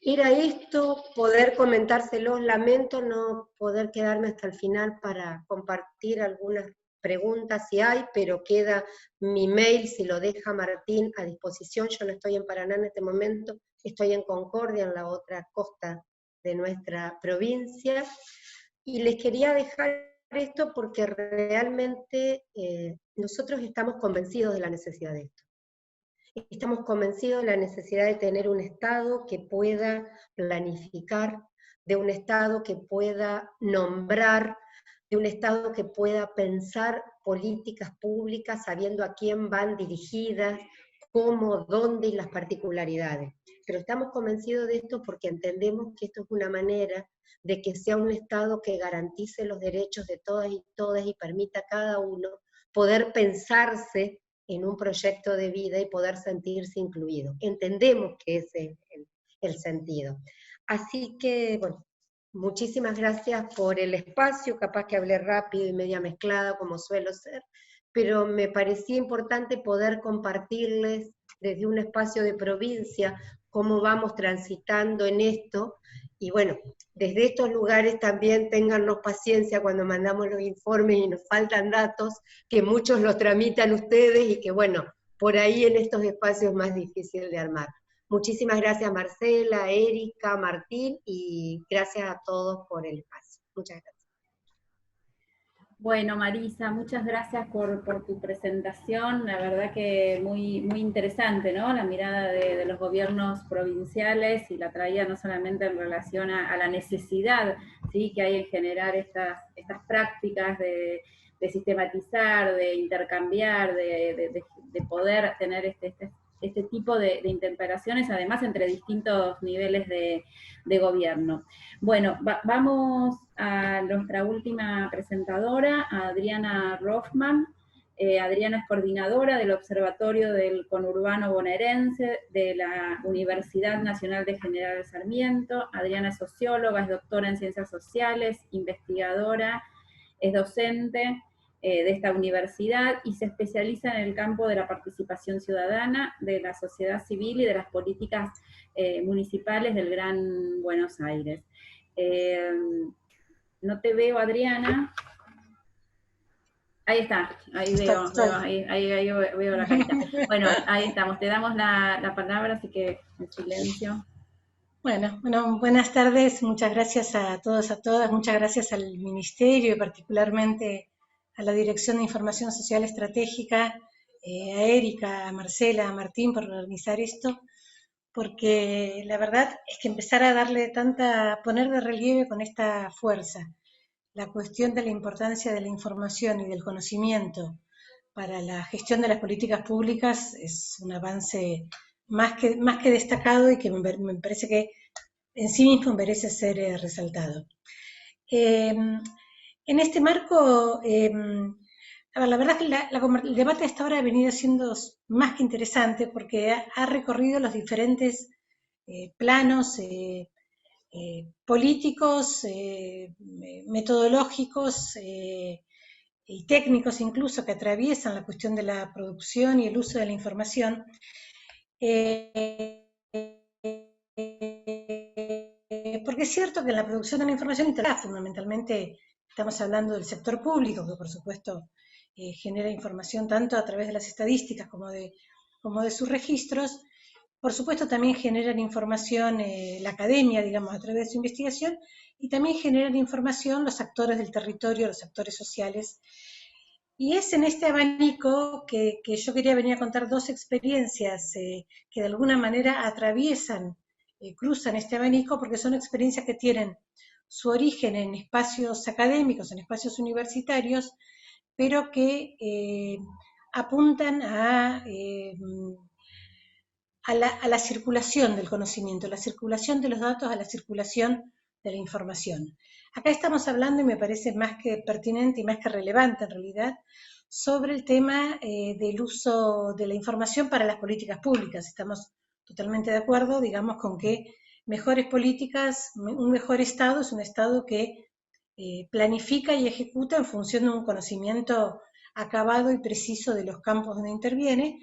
era esto, poder comentárselos, lamento no poder quedarme hasta el final para compartir algunas preguntas si hay, pero queda mi mail, si lo deja Martín, a disposición. Yo no estoy en Paraná en este momento, estoy en Concordia, en la otra costa de nuestra provincia, y les quería dejar esto porque realmente nosotros estamos convencidos de la necesidad de esto. Estamos convencidos de la necesidad de tener un Estado que pueda planificar, de un Estado que pueda nombrar, de un Estado que pueda pensar políticas públicas sabiendo a quién van dirigidas, cómo, dónde y las particularidades. Pero estamos convencidos de esto porque entendemos que esto es una manera de que sea un Estado que garantice los derechos de todas y permita a cada uno poder pensarse en un proyecto de vida y poder sentirse incluido. Entendemos que ese es el sentido. Así que, bueno, muchísimas gracias por el espacio, capaz que hablé rápido y media mezclada como suelo ser, pero me parecía importante poder compartirles desde un espacio de provincia cómo vamos transitando en esto, y bueno, desde estos lugares también téngannos paciencia cuando mandamos los informes y nos faltan datos, que muchos los tramitan ustedes y que bueno, por ahí en estos espacios es más difícil de armar. Muchísimas gracias Marcela, Erika, Martín, y gracias a todos por el espacio. Muchas gracias. Bueno, Marisa, muchas gracias por tu presentación, la verdad que muy, muy interesante, ¿no? La mirada de los gobiernos provinciales, y la traía no solamente en relación a la necesidad, ¿sí?, que hay en generar estas prácticas de sistematizar, de intercambiar, de poder tener este tipo de interpelaciones, además entre distintos niveles de gobierno. Bueno, vamos a nuestra última presentadora, a Adriana Rothman. Adriana es coordinadora del Observatorio del Conurbano Bonaerense de la Universidad Nacional de General Sarmiento. Adriana es socióloga, es doctora en Ciencias Sociales, investigadora, es docente de esta universidad y se especializa en el campo de la participación ciudadana, de la sociedad civil y de las políticas municipales del Gran Buenos Aires. No te veo, Adriana. Ahí está, ahí veo la carita. Bueno, ahí estamos, te damos la palabra, así que en silencio. Bueno, buenas tardes, muchas gracias a todos, a todas, muchas gracias al Ministerio y particularmente a la Dirección de Información Social Estratégica, a Erika, a Marcela, a Martín por organizar esto, porque la verdad es que empezar a poner de relieve con esta fuerza la cuestión de la importancia de la información y del conocimiento para la gestión de las políticas públicas es un avance más que destacado y que me parece que en sí mismo merece ser resaltado. En este marco, la verdad es que el debate hasta ahora ha venido siendo más que interesante porque ha recorrido los diferentes planos políticos, metodológicos y técnicos incluso que atraviesan la cuestión de la producción y el uso de la información. Porque es cierto que en la producción de la información fundamentalmente estamos hablando del sector público, que por supuesto genera información tanto a través de las estadísticas como de sus registros. Por supuesto también generan información la academia, digamos, a través de su investigación, y también generan información los actores del territorio, los actores sociales. Y es en este abanico que yo quería venir a contar dos experiencias que de alguna manera atraviesan, cruzan este abanico, porque son experiencias que tienen su origen en espacios académicos, en espacios universitarios, pero que apuntan a la circulación del conocimiento, la circulación de los datos, a la circulación de la información. Acá estamos hablando, y me parece más que pertinente y más que relevante en realidad, sobre el tema del uso de la información para las políticas públicas. Estamos totalmente de acuerdo, digamos, con que mejores políticas, un mejor Estado es un Estado que planifica y ejecuta en función de un conocimiento acabado y preciso de los campos donde interviene.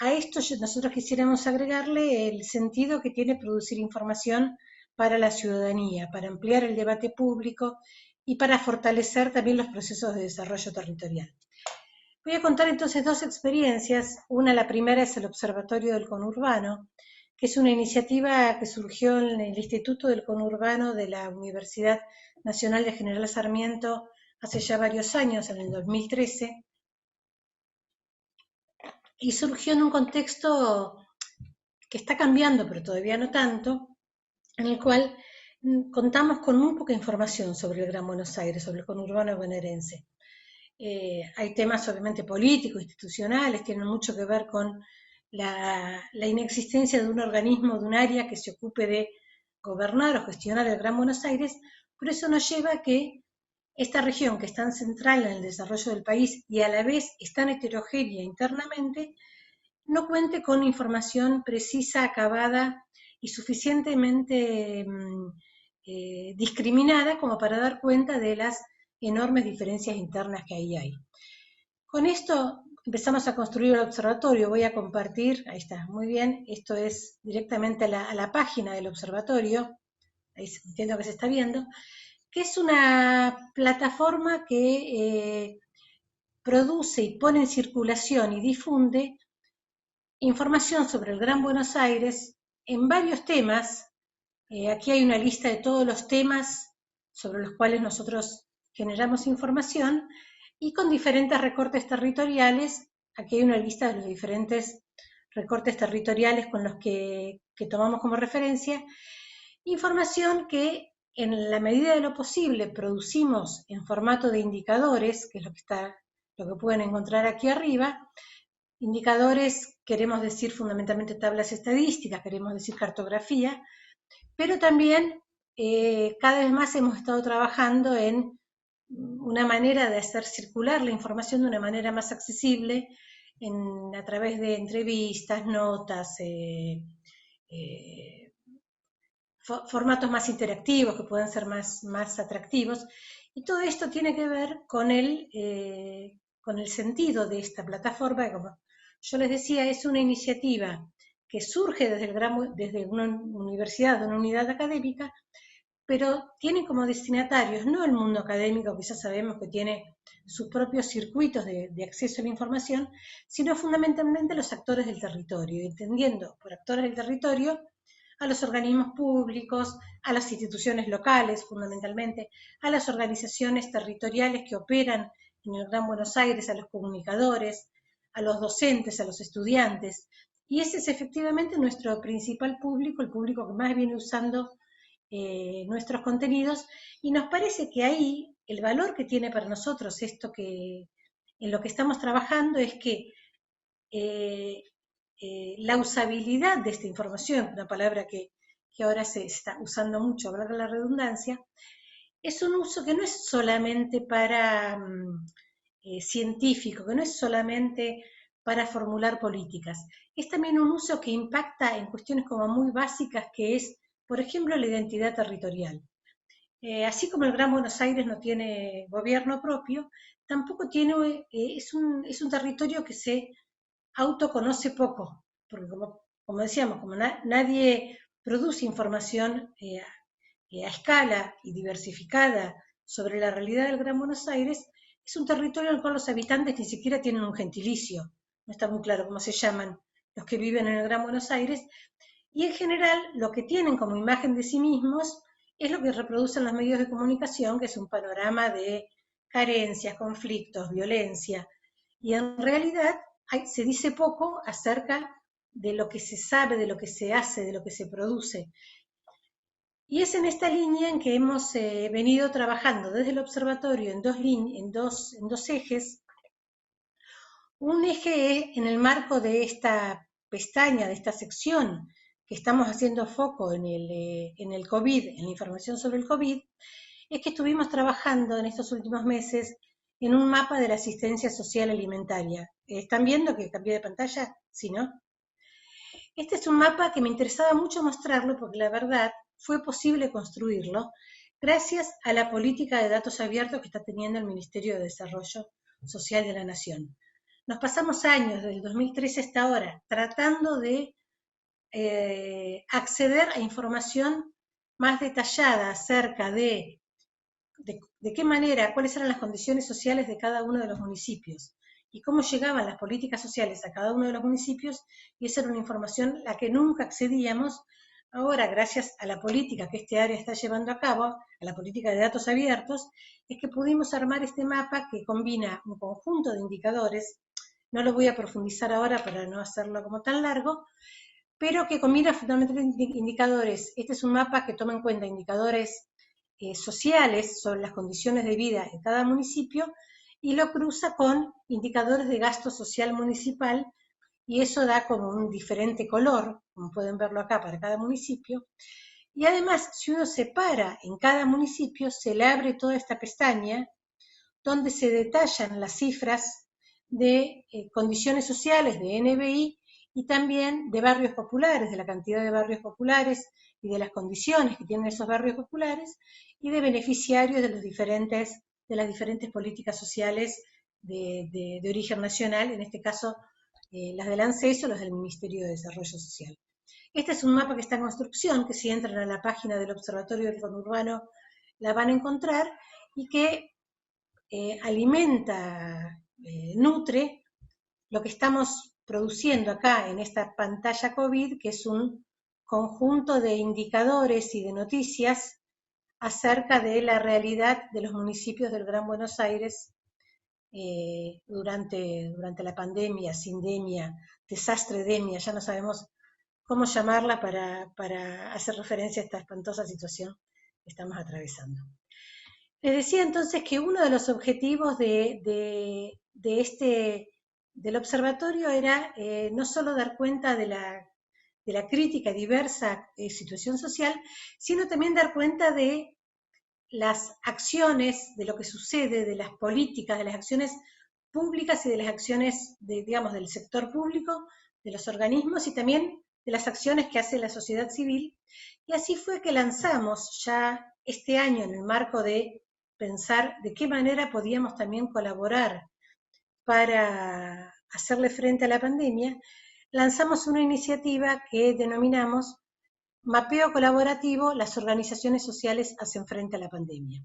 A esto nosotros quisiéramos agregarle el sentido que tiene producir información para la ciudadanía, para ampliar el debate público y para fortalecer también los procesos de desarrollo territorial. Voy a contar entonces dos experiencias. La primera es el Observatorio del Conurbano, que es una iniciativa que surgió en el Instituto del Conurbano de la Universidad Nacional de General Sarmiento hace ya varios años, en el 2013, y surgió en un contexto que está cambiando, pero todavía no tanto, en el cual contamos con muy poca información sobre el Gran Buenos Aires, sobre el conurbano bonaerense. Hay temas obviamente políticos, institucionales, tienen mucho que ver con la inexistencia de un organismo, de un área que se ocupe de gobernar o gestionar el Gran Buenos Aires, pero eso nos lleva a que esta región, que es tan central en el desarrollo del país y a la vez es tan heterogénea internamente, no cuente con información precisa, acabada y suficientemente discriminada como para dar cuenta de las enormes diferencias internas que ahí hay. Con esto empezamos a construir el observatorio. Voy a compartir, ahí está, muy bien, esto es directamente a la página del observatorio, ahí entiendo que se está viendo, que es una plataforma que produce y pone en circulación y difunde información sobre el Gran Buenos Aires en varios temas. Aquí hay una lista de todos los temas sobre los cuales nosotros generamos información y con diferentes recortes territoriales. Aquí hay una lista de los diferentes recortes territoriales con los que tomamos como referencia. Información que en la medida de lo posible producimos en formato de indicadores, que es lo que pueden encontrar aquí arriba. Indicadores, queremos decir fundamentalmente tablas estadísticas, queremos decir cartografía, pero también cada vez más hemos estado trabajando en una manera de hacer circular la información de una manera más accesible a través de entrevistas, notas, formatos más interactivos que puedan ser más atractivos. Y todo esto tiene que ver con el sentido de esta plataforma, que como yo les decía, es una iniciativa que surge desde una universidad, una unidad académica, pero tiene como destinatarios no el mundo académico, que ya sabemos que tiene sus propios circuitos de acceso a la información, sino fundamentalmente los actores del territorio, entendiendo por actores del territorio a los organismos públicos, a las instituciones locales fundamentalmente, a las organizaciones territoriales que operan en el Gran Buenos Aires, a los comunicadores, a los docentes, a los estudiantes. Y ese es efectivamente nuestro principal público, el público que más viene usando nuestros contenidos, y nos parece que ahí el valor que tiene para nosotros esto en lo que estamos trabajando es que la usabilidad de esta información, una palabra que ahora se está usando mucho, valga la redundancia, es un uso que no es solamente para científico, que no es solamente para formular políticas, es también un uso que impacta en cuestiones como muy básicas, que es, por ejemplo, la identidad territorial. Así como el Gran Buenos Aires no tiene gobierno propio, tampoco tiene, es un territorio que se autoconoce poco, porque como decíamos, como nadie produce información a escala y diversificada sobre la realidad del Gran Buenos Aires, es un territorio en el cual los habitantes ni siquiera tienen un gentilicio, no está muy claro cómo se llaman los que viven en el Gran Buenos Aires, y en general lo que tienen como imagen de sí mismos es lo que reproducen los medios de comunicación, que es un panorama de carencias, conflictos, violencia, y en realidad se dice poco acerca de lo que se sabe, de lo que se hace, de lo que se produce. Y es en esta línea en que hemos venido trabajando desde el observatorio en dos ejes. Un eje en el marco de esta pestaña, de esta sección que estamos haciendo foco en el COVID, en la información sobre el COVID, es que estuvimos trabajando en estos últimos meses en un mapa de la asistencia social alimentaria. ¿Están viendo que cambié de pantalla? ¿Sí, no? Este es un mapa que me interesaba mucho mostrarlo porque la verdad fue posible construirlo gracias a la política de datos abiertos que está teniendo el Ministerio de Desarrollo Social de la Nación. Nos pasamos años, desde el 2013 hasta ahora, tratando de acceder a información más detallada acerca de qué manera, cuáles eran las condiciones sociales de cada uno de los municipios y cómo llegaban las políticas sociales a cada uno de los municipios, y esa era una información a la que nunca accedíamos. Ahora, gracias a la política que este área está llevando a cabo, a la política de datos abiertos, es que pudimos armar este mapa que combina un conjunto de indicadores, no lo voy a profundizar ahora para no hacerlo como tan largo, pero que combina fundamentalmente indicadores. Este es un mapa que toma en cuenta indicadores sociales sobre las condiciones de vida en cada municipio y lo cruza con indicadores de gasto social municipal, y eso da como un diferente color, como pueden verlo acá, para cada municipio. Y además, si uno separa en cada municipio, se le abre toda esta pestaña donde se detallan las cifras de condiciones sociales, de NBI, y también de barrios populares, de la cantidad de barrios populares y de las condiciones que tienen esos barrios populares, y de beneficiarios de las diferentes políticas sociales de origen nacional, en este caso las del ANSES o las del Ministerio de Desarrollo Social. Este es un mapa que está en construcción, que si entran a la página del Observatorio del Conurbano la van a encontrar, y que alimenta, nutre lo que estamos produciendo acá en esta pantalla COVID, que es un conjunto de indicadores y de noticias acerca de la realidad de los municipios del Gran Buenos Aires durante la pandemia, sindemia, desastredemia, ya no sabemos cómo llamarla para hacer referencia a esta espantosa situación que estamos atravesando. Les decía entonces que uno de los objetivos del observatorio era no solo dar cuenta de la crítica diversa situación social, sino también dar cuenta de las acciones, de lo que sucede, de las políticas, de las acciones públicas y de las acciones, del sector público, de los organismos, y también de las acciones que hace la sociedad civil. Y así fue que lanzamos ya este año, en el marco de pensar de qué manera podíamos también colaborar para hacerle frente a la pandemia, lanzamos una iniciativa que denominamos Mapeo Colaborativo, las organizaciones sociales hacen frente a la pandemia.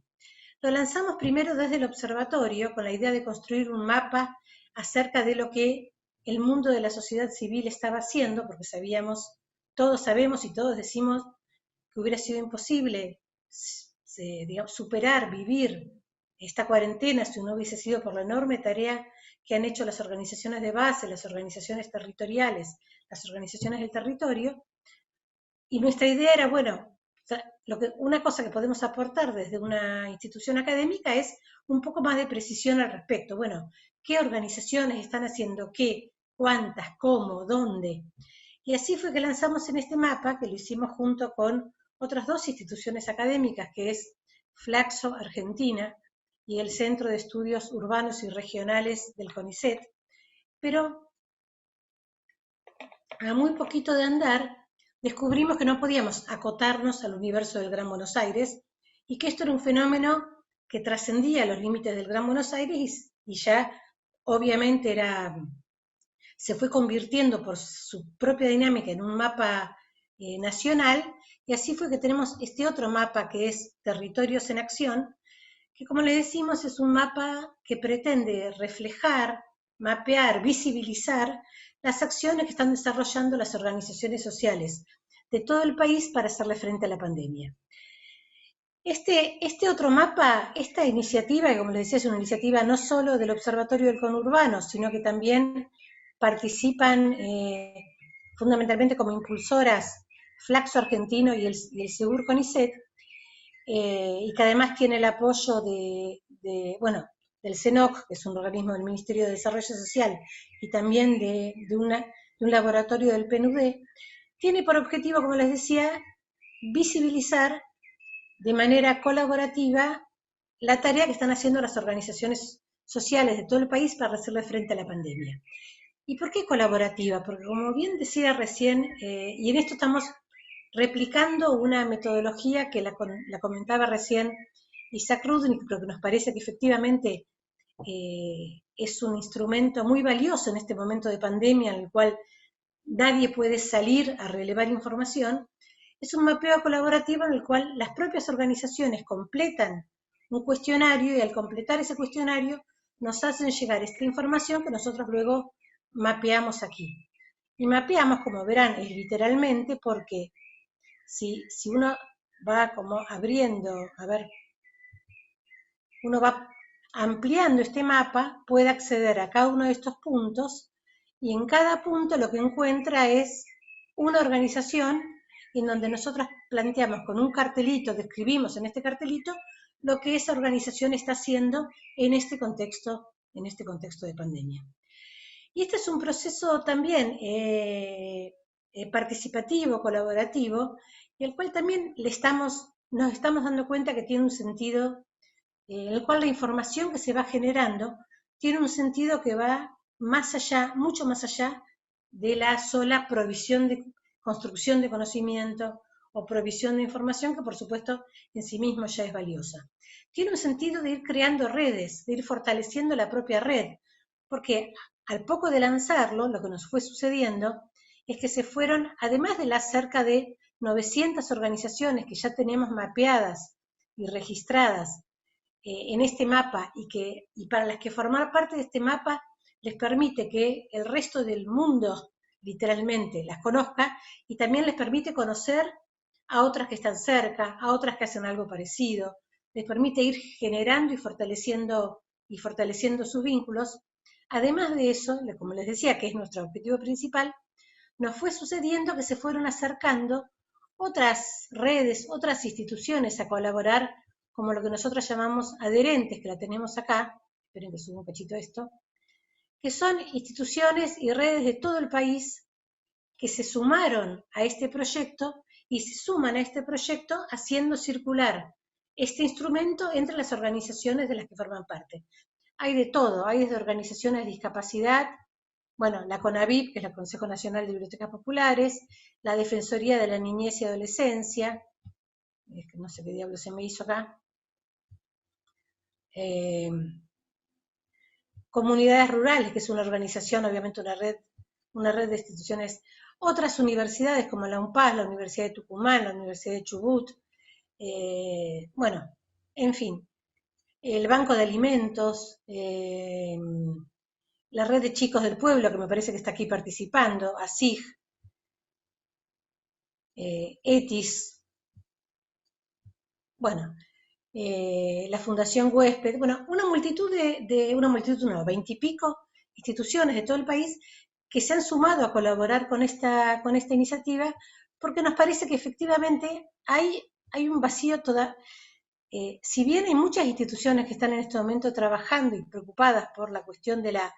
Lo lanzamos primero desde el observatorio con la idea de construir un mapa acerca de lo que el mundo de la sociedad civil estaba haciendo, porque todos sabemos y todos decimos que hubiera sido imposible superar, vivir esta cuarentena si no hubiese sido por la enorme tarea que han hecho las organizaciones de base, las organizaciones territoriales, las organizaciones del territorio. Y nuestra idea era, bueno, una cosa que podemos aportar desde una institución académica es un poco más de precisión al respecto. Bueno, ¿qué organizaciones están haciendo qué? ¿Cuántas? ¿Cómo? ¿Dónde? Y así fue que lanzamos en este mapa, que lo hicimos junto con otras dos instituciones académicas, que es Flaxo Argentina y el Centro de Estudios Urbanos y Regionales del CONICET, pero a muy poquito de andar descubrimos que no podíamos acotarnos al universo del Gran Buenos Aires y que esto era un fenómeno que trascendía los límites del Gran Buenos Aires y ya obviamente se fue convirtiendo por su propia dinámica en un mapa nacional, y así fue que tenemos este otro mapa que es Territorios en Acción, que como les decimos es un mapa que pretende reflejar, mapear, visibilizar las acciones que están desarrollando las organizaciones sociales de todo el país para hacerle frente a la pandemia. Este otro mapa, esta iniciativa, que como les decía es una iniciativa no solo del Observatorio del Conurbano, sino que también participan fundamentalmente como impulsoras Flaxo Argentino y el Segur CONICET, y que además tiene el apoyo del CENOC, que es un organismo del Ministerio de Desarrollo Social, y también de un laboratorio del PNUD, tiene por objetivo, como les decía, visibilizar de manera colaborativa la tarea que están haciendo las organizaciones sociales de todo el país para hacerle frente a la pandemia. ¿Y por qué colaborativa? Porque como bien decía recién, y en esto estamos replicando una metodología que la comentaba recién Isaac Rudnick, pero que nos parece que efectivamente es un instrumento muy valioso en este momento de pandemia en el cual nadie puede salir a relevar información. Es un mapeo colaborativo en el cual las propias organizaciones completan un cuestionario y al completar ese cuestionario nos hacen llegar esta información que nosotros luego mapeamos aquí. Y mapeamos, como verán, es literalmente porque si uno va como abriendo, uno va ampliando este mapa, puede acceder a cada uno de estos puntos y en cada punto lo que encuentra es una organización en donde nosotros planteamos con un cartelito, describimos en este cartelito lo que esa organización está haciendo en este contexto de pandemia. Y este es un proceso también participativo, colaborativo, y el cual también nos estamos dando cuenta que tiene un sentido, en el cual la información que se va generando tiene un sentido que va más allá, mucho más allá de la sola provisión de construcción de conocimiento o provisión de información, que por supuesto en sí mismo ya es valiosa. Tiene un sentido de ir creando redes, de ir fortaleciendo la propia red, porque al poco de lanzarlo, lo que nos fue sucediendo es que se fueron, además de las cerca de 900 organizaciones que ya tenemos mapeadas y registradas en este mapa y para las que formar parte de este mapa les permite que el resto del mundo literalmente las conozca y también les permite conocer a otras que están cerca, a otras que hacen algo parecido, les permite ir generando y fortaleciendo sus vínculos. Además de eso, como les decía, que es nuestro objetivo principal, nos fue sucediendo que se fueron acercando otras redes, otras instituciones a colaborar, como lo que nosotros llamamos adherentes, que la tenemos acá, esperen que suba un cachito esto, que son instituciones y redes de todo el país que se sumaron a este proyecto y se suman a este proyecto haciendo circular este instrumento entre las organizaciones de las que forman parte. Hay de todo, hay desde organizaciones de discapacidad, bueno, la CONAVIP, que es el Consejo Nacional de Bibliotecas Populares, la Defensoría de la Niñez y Adolescencia, no sé qué diablo se me hizo acá, Comunidades Rurales, que es una organización, obviamente una red de instituciones, otras universidades como la UNPAS, la Universidad de Tucumán, la Universidad de Chubut, bueno, en fin, el Banco de Alimentos, la Red de Chicos del Pueblo, que me parece que está aquí participando, ASIG, ETIS, bueno, la Fundación Huésped, bueno, una multitud, 20 y pico instituciones de todo el país que se han sumado a colaborar con esta iniciativa, porque nos parece que efectivamente hay un vacío si bien hay muchas instituciones que están en este momento trabajando y preocupadas por la cuestión de la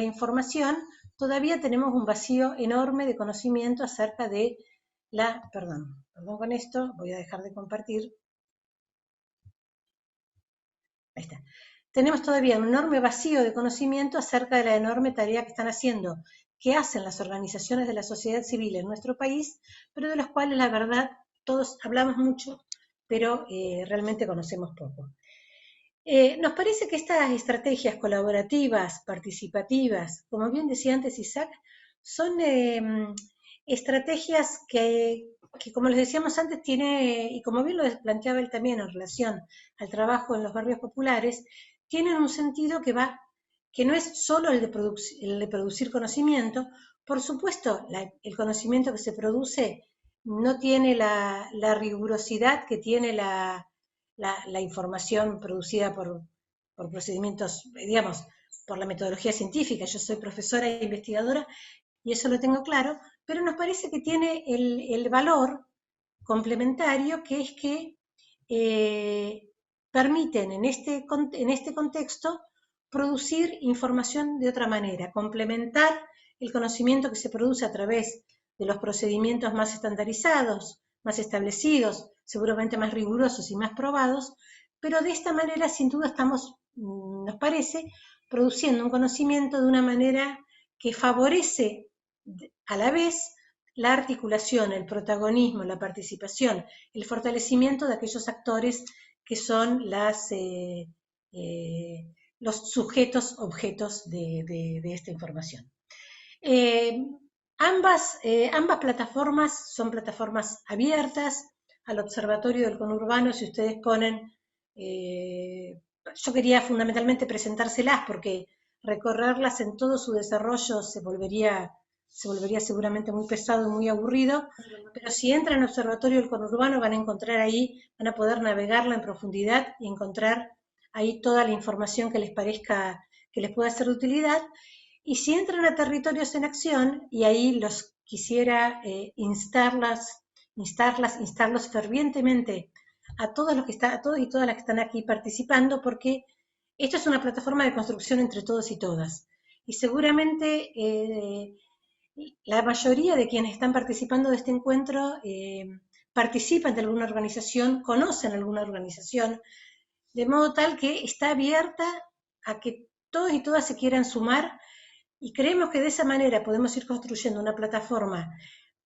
información, todavía tenemos un vacío enorme de conocimiento acerca de perdón con esto, voy a dejar de compartir. Ahí está. Tenemos todavía un enorme vacío de conocimiento acerca de la enorme tarea que están haciendo, que hacen las organizaciones de la sociedad civil en nuestro país, pero de las cuales la verdad todos hablamos mucho, pero realmente conocemos poco. Nos parece que estas estrategias colaborativas, participativas, como bien decía antes Isaac, son estrategias que como les decíamos antes, y como bien lo planteaba él también en relación al trabajo en los barrios populares, tienen un sentido que no es solo el de producir conocimiento. Por supuesto, el conocimiento que se produce no tiene la rigurosidad que tiene la la información producida por procedimientos, digamos, por la metodología científica. Yo soy profesora e investigadora y eso lo tengo claro, pero nos parece que tiene el valor complementario, que es que permiten en este contexto producir información de otra manera, complementar el conocimiento que se produce a través de los procedimientos más estandarizados, más establecidos, seguramente más rigurosos y más probados, pero de esta manera sin duda estamos, nos parece, produciendo un conocimiento de una manera que favorece a la vez la articulación, el protagonismo, la participación, el fortalecimiento de aquellos actores que son los sujetos objetos de esta información. Ambas plataformas son plataformas abiertas. Al Observatorio del Conurbano, si ustedes ponen, yo quería fundamentalmente presentárselas porque recorrerlas en todo su desarrollo se volvería seguramente muy pesado y muy aburrido, pero si entran al Observatorio del Conurbano van a encontrar ahí, van a poder navegarla en profundidad y encontrar ahí toda la información que les parezca, que les pueda ser de utilidad. Y si entran a Territorios en Acción, y ahí los quisiera instarlos fervientemente a todos los que están, a todos y todas las que están aquí participando, porque esto es una plataforma de construcción entre todos y todas. Y seguramente la mayoría de quienes están participando de este encuentro participan de alguna organización, conocen alguna organización, de modo tal que está abierta a que todos y todas se quieran sumar, y creemos que de esa manera podemos ir construyendo una plataforma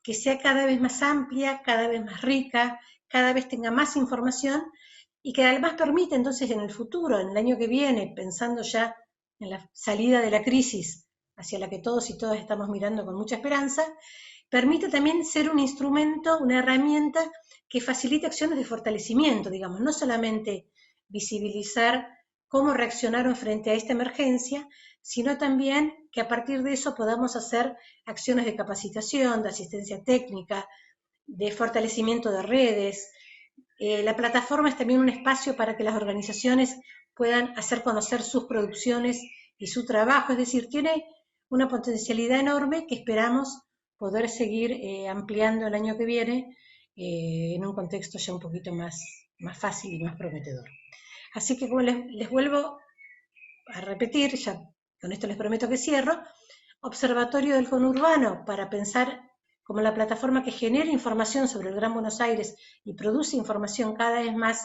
que sea cada vez más amplia, cada vez más rica, cada vez tenga más información, y que además permite entonces en el futuro, en el año que viene, pensando ya en la salida de la crisis, hacia la que todos y todas estamos mirando con mucha esperanza, permite también ser un instrumento, una herramienta que facilite acciones de fortalecimiento, digamos, no solamente visibilizar cómo reaccionaron frente a esta emergencia, sino también que a partir de eso podamos hacer acciones de capacitación, de asistencia técnica, de fortalecimiento de redes. La plataforma es también un espacio para que las organizaciones puedan hacer conocer sus producciones y su trabajo, es decir, tiene una potencialidad enorme que esperamos poder seguir ampliando el año que viene en un contexto ya un poquito más fácil y más prometedor. Así que como les vuelvo a repetir, ya con esto les prometo que cierro, Observatorio del Conurbano, para pensar como la plataforma que genera información sobre el Gran Buenos Aires y produce información cada vez más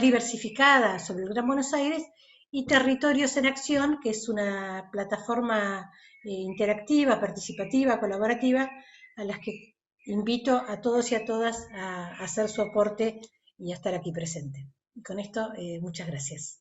diversificada sobre el Gran Buenos Aires, y Territorios en Acción, que es una plataforma interactiva, participativa, colaborativa, a las que invito a todos y a todas a hacer su aporte y a estar aquí presente. Y con esto, muchas gracias.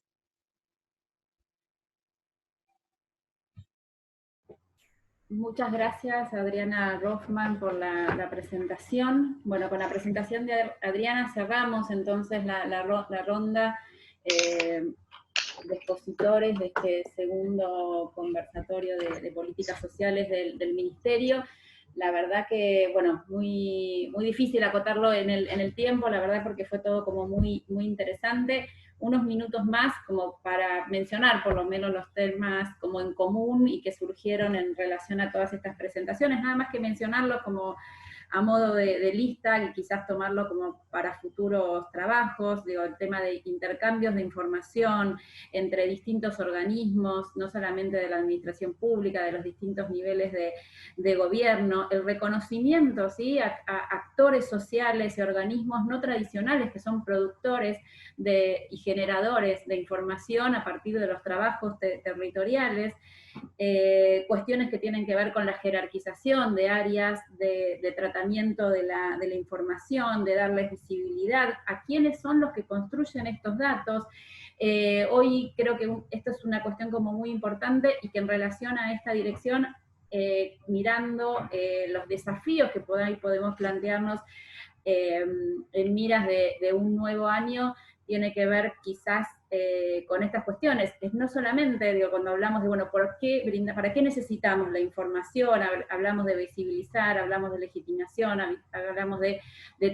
Muchas gracias, Adriana Rothman, por la presentación. Bueno, con la presentación de Adriana cerramos entonces la ronda de expositores de este segundo conversatorio de políticas sociales del Ministerio. La verdad que, bueno, muy difícil acotarlo en el tiempo, la verdad, porque fue todo como muy interesante. Unos minutos más como para mencionar por lo menos los temas como en común y que surgieron en relación a todas estas presentaciones, nada más que mencionarlos como a modo de lista y quizás tomarlo como para futuros trabajos, digo, el tema de intercambios de información entre distintos organismos, no solamente de la administración pública, de los distintos niveles de gobierno, el reconocimiento, ¿sí?, a actores sociales y organismos no tradicionales que son productores y generadores de información a partir de los trabajos territoriales, cuestiones que tienen que ver con la jerarquización de áreas de tratamiento de la información, de darles visibilidad a quiénes son los que construyen estos datos. Hoy creo que esto es una cuestión como muy importante y que en relación a esta dirección, mirando los desafíos que por ahí podemos plantearnos en miras de un nuevo año, tiene que ver quizás con estas cuestiones. Es no solamente, digo, cuando hablamos de, bueno, ¿para qué necesitamos la información? Hablamos de visibilizar, hablamos de legitimación, hablamos de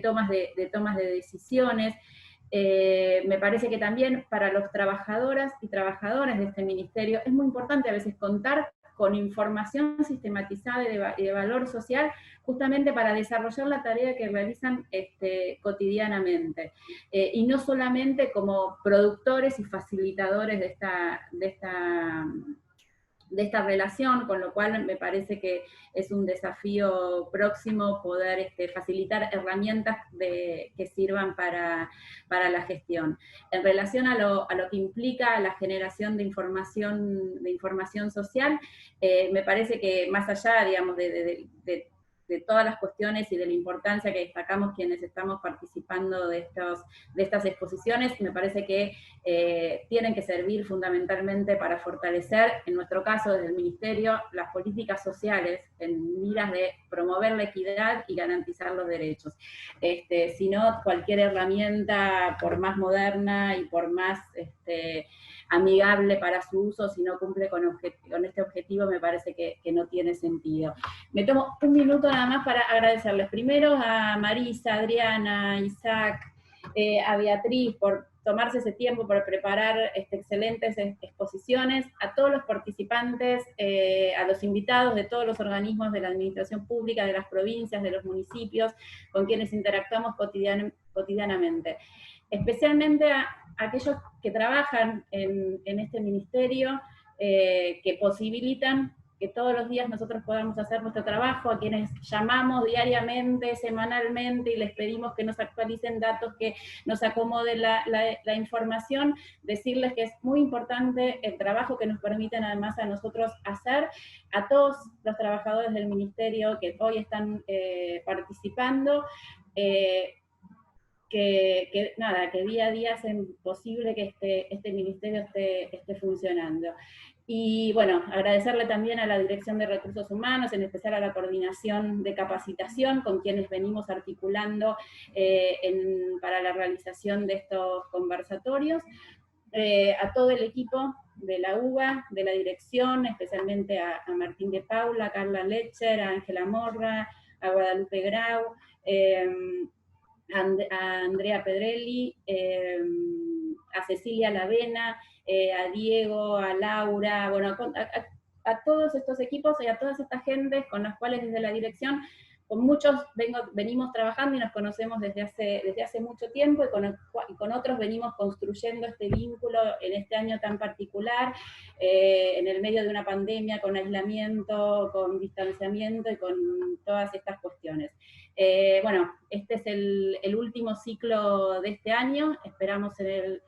tomas de decisiones. Me parece que también para los trabajadoras y trabajadores de este ministerio es muy importante a veces contar con información sistematizada y de valor social, justamente para desarrollar la tarea que realizan cotidianamente. Y no solamente como productores y facilitadores de esta relación, con lo cual me parece que es un desafío próximo poder facilitar herramientas que sirvan para la gestión. En relación a lo que implica la generación de información social, me parece que más allá, digamos, de todas las cuestiones y de la importancia que destacamos quienes estamos participando de estas exposiciones, me parece que tienen que servir fundamentalmente para fortalecer, en nuestro caso desde el Ministerio, las políticas sociales en miras de promover la equidad y garantizar los derechos. Si no, cualquier herramienta, por más moderna y por más amigable para su uso, si no cumple con este objetivo, me parece que no tiene sentido. Me tomo un minuto nada más para agradecerles primero a Marisa, Adriana, Isaac, a Beatriz por tomarse ese tiempo para preparar excelentes exposiciones, a todos los participantes, a los invitados de todos los organismos de la administración pública, de las provincias, de los municipios, con quienes interactuamos cotidianamente. Especialmente a aquellos que trabajan en este ministerio, que posibilitan que todos los días nosotros podamos hacer nuestro trabajo, a quienes llamamos diariamente, semanalmente, y les pedimos que nos actualicen datos, que nos acomoden la información, decirles que es muy importante el trabajo que nos permiten además a nosotros hacer, a todos los trabajadores del ministerio que hoy están participando, que día a día hacen posible que este ministerio esté funcionando. Y bueno, agradecerle también a la Dirección de Recursos Humanos, en especial a la Coordinación de Capacitación, con quienes venimos articulando para la realización de estos conversatorios, a todo el equipo de la UBA, de la dirección, especialmente a Martín de Paula, a Carla Letcher, a Ángela Morra, a Guadalupe Grau, a Andrea Pedrelli, a Cecilia Lavena, a Diego, a Laura, bueno, a todos estos equipos y a todas estas gentes con las cuales desde la dirección, con muchos venimos trabajando y nos conocemos desde hace mucho tiempo, y con otros venimos construyendo este vínculo en este año tan particular, en el medio de una pandemia, con aislamiento, con distanciamiento y con todas estas cuestiones. Bueno, este es el último ciclo de este año, esperamos en el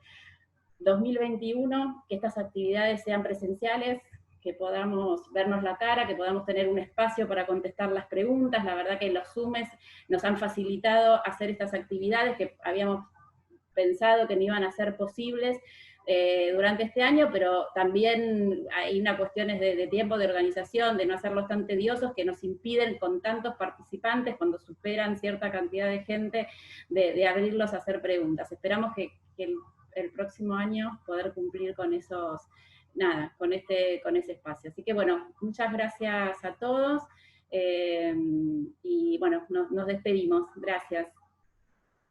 2021 que estas actividades sean presenciales, que podamos vernos la cara, que podamos tener un espacio para contestar las preguntas. La verdad que los Zooms nos han facilitado hacer estas actividades que habíamos pensado que no iban a ser posibles durante este año, pero también hay unas cuestiones de tiempo, de organización, de no hacerlos tan tediosos, que nos impiden con tantos participantes, cuando superan cierta cantidad de gente, de abrirlos a hacer preguntas. Esperamos que el próximo año poder cumplir con esos, con ese espacio. Así que bueno, muchas gracias a todos, y bueno, nos despedimos. Gracias.